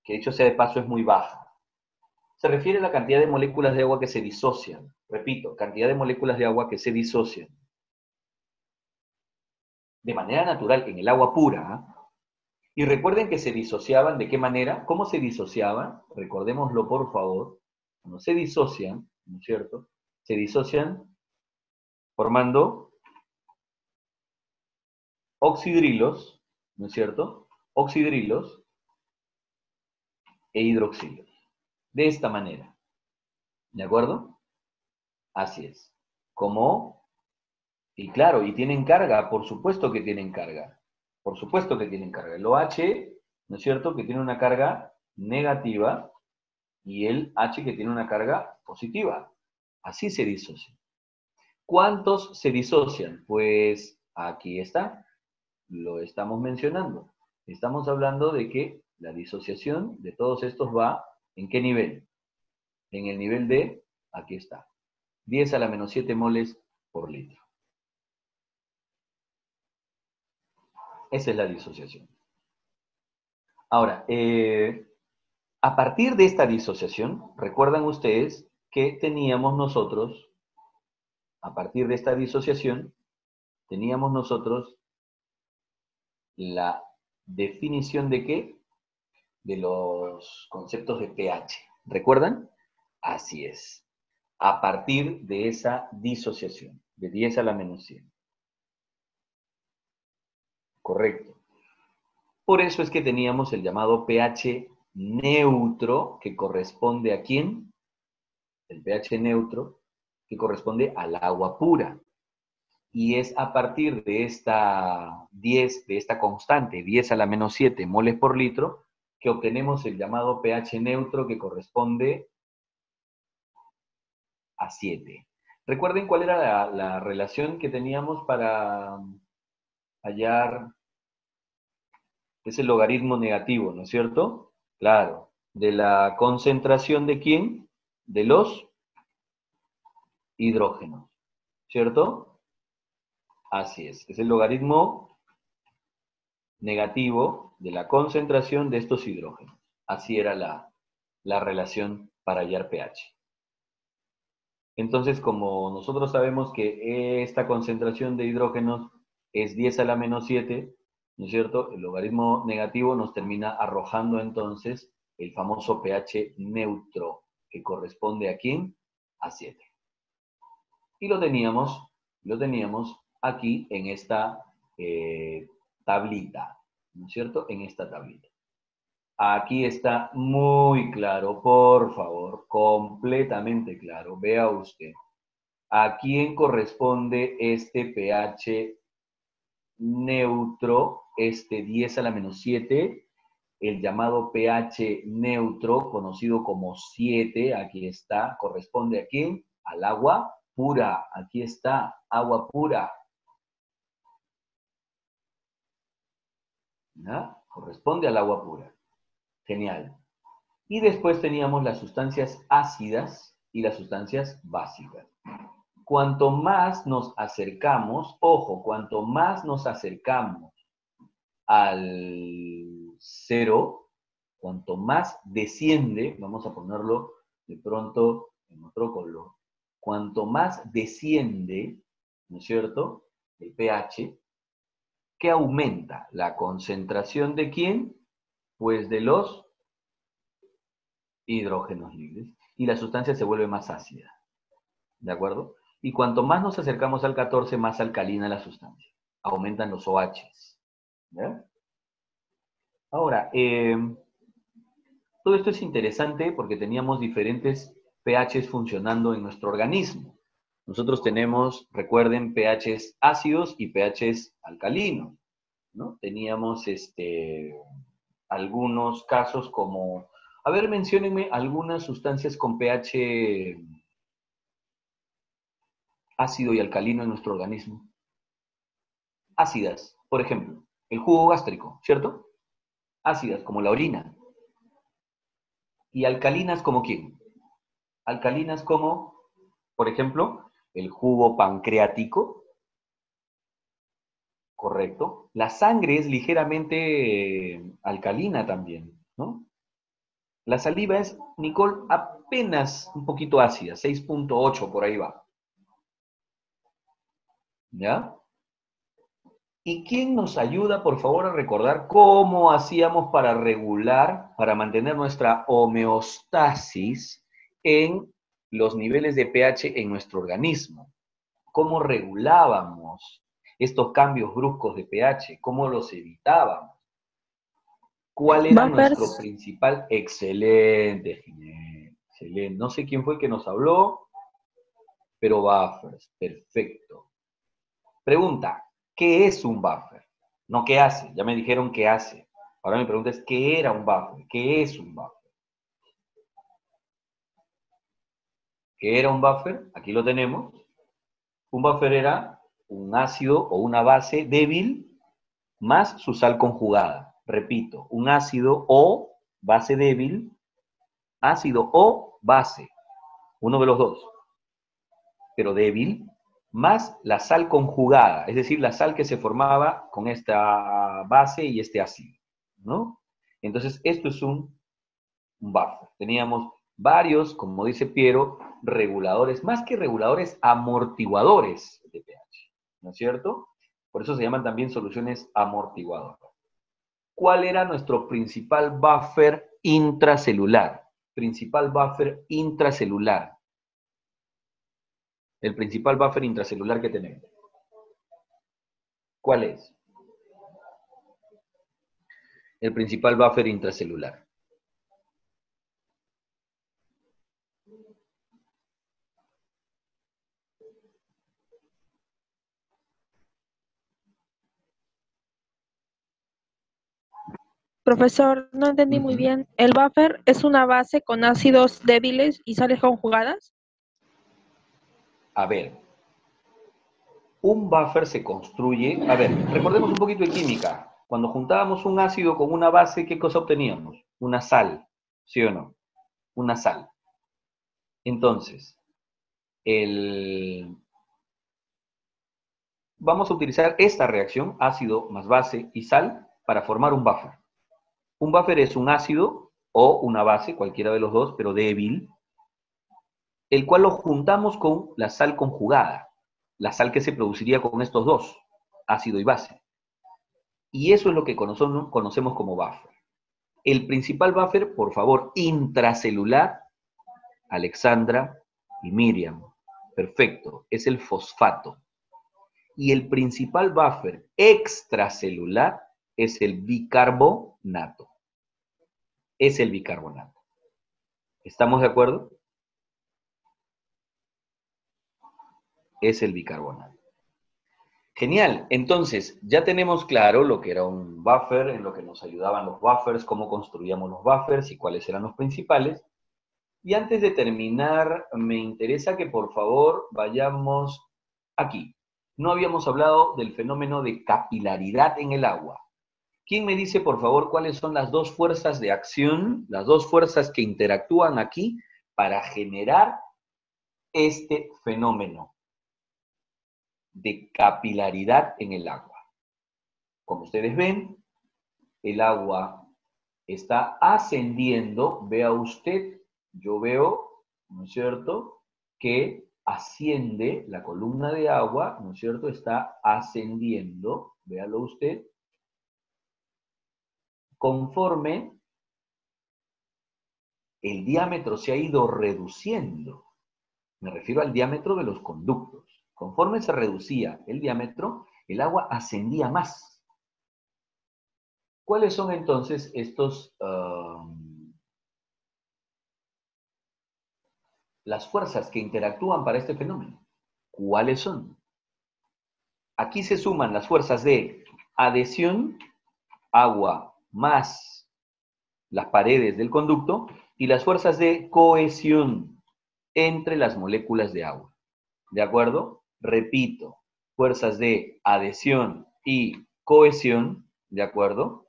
que dicho sea de paso es muy baja. Se refiere a la cantidad de moléculas de agua que se disocian. Repito, cantidad de moléculas de agua que se disocian de manera natural en el agua pura. Y recuerden que se disociaban, ¿de qué manera? ¿Cómo se disociaban? Recordémoslo, por favor. Cuando se disocian, ¿no es cierto? Se disocian formando oxidrilos, ¿no es cierto? Oxidrilos e hidroxilos. De esta manera. ¿De acuerdo? Así es. Como, y claro, y tienen carga, por supuesto que tienen carga. Por supuesto que tienen carga. El OH, ¿no es cierto? Que tiene una carga negativa y el H que tiene una carga positiva. Así se disocian. ¿Cuántos se disocian? Pues aquí está, lo estamos mencionando. Estamos hablando de que la disociación de todos estos va ¿en qué nivel? En el nivel de, aquí está, 10 a la menos 7 moles por litro. Esa es la disociación. Ahora, a partir de esta disociación, recuerdan ustedes que teníamos nosotros, a partir de esta disociación, teníamos nosotros la definición de qué? De los conceptos de pH. ¿Recuerdan? Así es. A partir de esa disociación, de 10 a la menos 100. Correcto. Por eso es que teníamos el llamado pH neutro, que corresponde ¿a quién? El pH neutro, que corresponde al agua pura. Y es a partir de esta 10, de esta constante, 10 a la menos 7 moles por litro, que obtenemos el llamado pH neutro, que corresponde a 7. Recuerden cuál era la relación que teníamos para hallar ese logaritmo negativo, ¿no es cierto? Claro, de la concentración de quién? De los hidrógenos, ¿cierto? Así es el logaritmo negativo de la concentración de estos hidrógenos. Así era la relación para hallar pH. Entonces, como nosotros sabemos que esta concentración de hidrógenos es 10 a la menos 7, ¿no es cierto? El logaritmo negativo nos termina arrojando entonces el famoso pH neutro, que corresponde ¿a quién? A 7. Y lo teníamos aquí en esta tablita, ¿no es cierto? En esta tablita. Aquí está muy claro, por favor, completamente claro. Vea usted. ¿A quién corresponde este pH neutro, este 10 a la menos 7? El llamado pH neutro, conocido como 7, aquí está, corresponde ¿a quién? Al agua pura. Aquí está, agua pura. ¿No? Corresponde al agua pura. Genial. Y después teníamos las sustancias ácidas y las sustancias básicas. Cuanto más nos acercamos, ojo, cuanto más nos acercamos al cero, cuanto más desciende, vamos a ponerlo de pronto en otro color, cuanto más desciende, ¿no es cierto?, el pH, ¿Qué aumenta? ¿La concentración de quién? Pues de los hidrógenos libres. Y la sustancia se vuelve más ácida. ¿De acuerdo? Y cuanto más nos acercamos al 14, más alcalina la sustancia. Aumentan los OHs. ¿Ya? Ahora, todo esto es interesante porque teníamos diferentes pHs funcionando en nuestro organismo. Nosotros tenemos, recuerden, pHs ácidos y pHs alcalinos, ¿no? Teníamos algunos casos como, a ver, menciónenme algunas sustancias con pH ácido y alcalino en nuestro organismo. Ácidas, por ejemplo, el jugo gástrico, ¿cierto? Ácidas, como la orina. ¿Y alcalinas como quién? Alcalinas como, por ejemplo, el jugo pancreático, correcto. La sangre es ligeramente alcalina también, ¿no? La saliva es, Nicole, apenas un poquito ácida, 6.8 por ahí va. ¿Ya? ¿Y quién nos ayuda, por favor, a recordar cómo hacíamos para regular, para mantener nuestra homeostasis en los niveles de pH en nuestro organismo? ¿Cómo regulábamos estos cambios bruscos de pH? ¿Cómo los evitábamos? ¿Cuál era nuestro Buffers. principal? Excelente, Ginés, excelente. No sé quién fue el que nos habló, pero buffers, perfecto. Pregunta, ¿qué es un buffer? No, ¿qué hace? Ya me dijeron qué hace. Ahora mi pregunta es, ¿qué era un buffer? ¿Qué es un buffer? ¿Qué era un buffer? Aquí lo tenemos. Un buffer era un ácido o una base débil más su sal conjugada. Repito, un ácido o base débil, ácido o base, uno de los dos, pero débil, más la sal conjugada, es decir, la sal que se formaba con esta base y este ácido, ¿no? Entonces, esto es un buffer. Teníamos varios, como dice Piero, reguladores, más que reguladores, amortiguadores de pH, ¿no es cierto? Por eso se llaman también soluciones amortiguadoras. ¿Cuál era nuestro principal buffer intracelular? Principal buffer intracelular. El principal buffer intracelular que tenemos. ¿Cuál es? El principal buffer intracelular. Profesor, no entendí muy bien. ¿El buffer es una base con ácidos débiles y sales conjugadas? A ver, un buffer se construye... A ver, recordemos un poquito de química. Cuando juntábamos un ácido con una base, ¿qué cosa obteníamos? Una sal, ¿sí o no? Una sal. Entonces, vamos a utilizar esta reacción, ácido más base y sal, para formar un buffer. Un buffer es un ácido o una base, cualquiera de los dos, pero débil, el cual lo juntamos con la sal conjugada, la sal que se produciría con estos dos, ácido y base. Y eso es lo que conocemos como buffer. El principal buffer, por favor, intracelular, Alexandra y Miriam. Perfecto, es el fosfato. Y el principal buffer extracelular es el bicarbonato. Es el bicarbonato. ¿Estamos de acuerdo? Es el bicarbonato. Genial, entonces ya tenemos claro lo que era un buffer, en lo que nos ayudaban los buffers, cómo construíamos los buffers y cuáles eran los principales. Y antes de terminar, me interesa que por favor vayamos aquí. No habíamos hablado del fenómeno de capilaridad en el agua. ¿Quién me dice por favor cuáles son las dos fuerzas de acción, las dos fuerzas que interactúan aquí para generar este fenómeno de capilaridad en el agua? Como ustedes ven, el agua está ascendiendo. Vea usted, yo veo, ¿no es cierto?, que asciende la columna de agua, ¿no es cierto?, está ascendiendo véalo usted, conforme el diámetro se ha ido reduciendo. Me refiero al diámetro de los conductos. Conforme se reducía el diámetro, el agua ascendía más. ¿Cuáles son entonces estos, las fuerzas que interactúan para este fenómeno? ¿Cuáles son? Aquí se suman las fuerzas de adhesión, agua más las paredes del conducto, y las fuerzas de cohesión entre las moléculas de agua. ¿De acuerdo? Repito, fuerzas de adhesión y cohesión, ¿de acuerdo?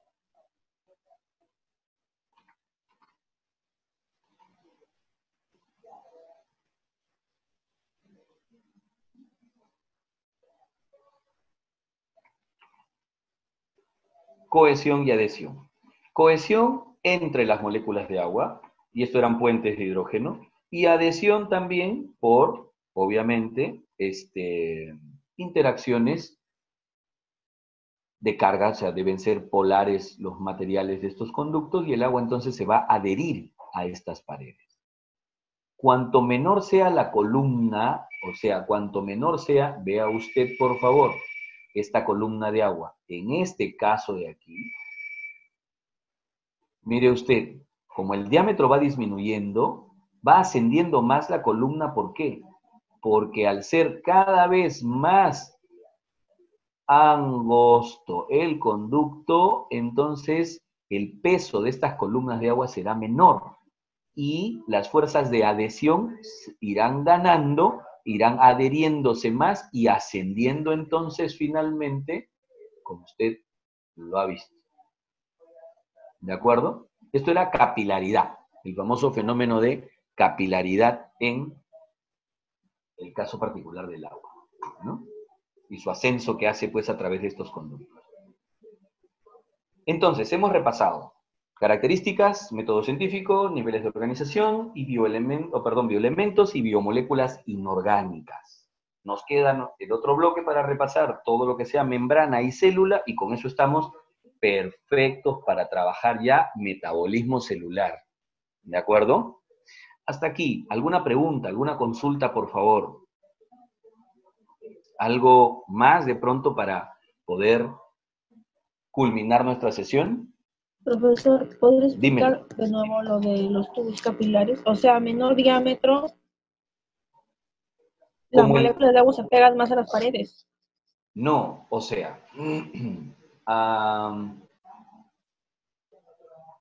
Cohesión y adhesión. Cohesión entre las moléculas de agua, y esto eran puentes de hidrógeno, y adhesión también por, obviamente, interacciones de carga, o sea, deben ser polares los materiales de estos conductos, y el agua entonces se va a adherir a estas paredes. Cuanto menor sea la columna, o sea, cuanto menor sea, vea usted, por favor, esta columna de agua. En este caso de aquí, mire usted, como el diámetro va disminuyendo, va ascendiendo más la columna. ¿Por qué? Porque al ser cada vez más angosto el conducto, entonces el peso de estas columnas de agua será menor y las fuerzas de adhesión irán ganando, irán adheriéndose más y ascendiendo entonces finalmente, como usted lo ha visto. ¿De acuerdo? Esto era capilaridad, el famoso fenómeno de capilaridad en el caso particular del agua, ¿no? Y su ascenso que hace pues a través de estos conductos. Entonces, hemos repasado características, método científico, niveles de organización y bioelementos y biomoléculas inorgánicas. Nos queda el otro bloque para repasar todo lo que sea membrana y célula, y con eso estamos perfectos para trabajar ya metabolismo celular. ¿De acuerdo? Hasta aquí, ¿alguna pregunta, alguna consulta, por favor? ¿Algo más de pronto para poder culminar nuestra sesión? Profesor, ¿podría explicar Dímelo. de nuevo lo de los tubos capilares? O sea, menor diámetro, las Como moléculas de agua se pegan más a las paredes. No, o sea,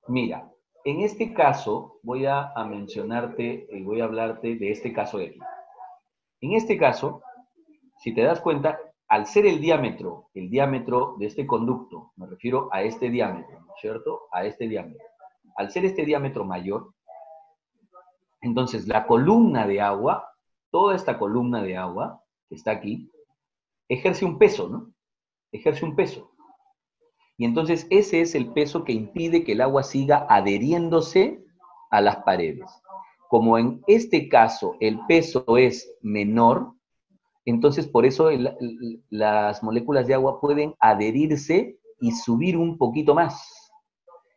mira, en este caso voy a mencionarte y voy a hablarte de este caso de aquí. En este caso, si te das cuenta, al ser el diámetro de este conducto, me refiero a este diámetro, ¿no es cierto? A este diámetro. Al ser este diámetro mayor, entonces la columna de agua, toda esta columna de agua que está aquí, ejerce un peso, ¿no? Ejerce un peso. Y entonces ese es el peso que impide que el agua siga adheriéndose a las paredes. Como en este caso el peso es menor, entonces por eso las moléculas de agua pueden adherirse y subir un poquito más.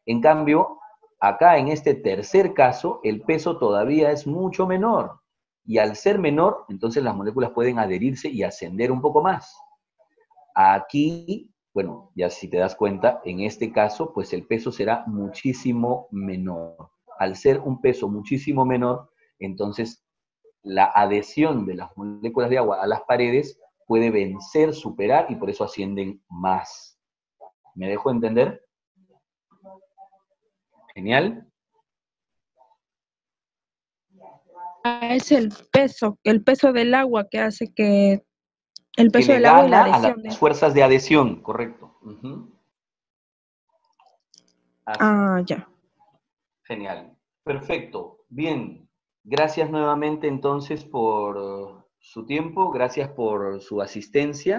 En cambio, acá en este tercer caso, el peso todavía es mucho menor. Y al ser menor, entonces las moléculas pueden adherirse y ascender un poco más. Aquí, bueno, ya si te das cuenta, en este caso, pues el peso será muchísimo menor. Al ser un peso muchísimo menor, entonces la adhesión de las moléculas de agua a las paredes puede vencer, superar, y por eso ascienden más. ¿Me dejo entender? Genial. Es el peso del agua que hace que el Que peso le del agua y la gana a adhesión las fuerzas de adhesión, correcto. ya. Genial. Perfecto. Bien. Gracias nuevamente entonces por su tiempo, gracias por su asistencia.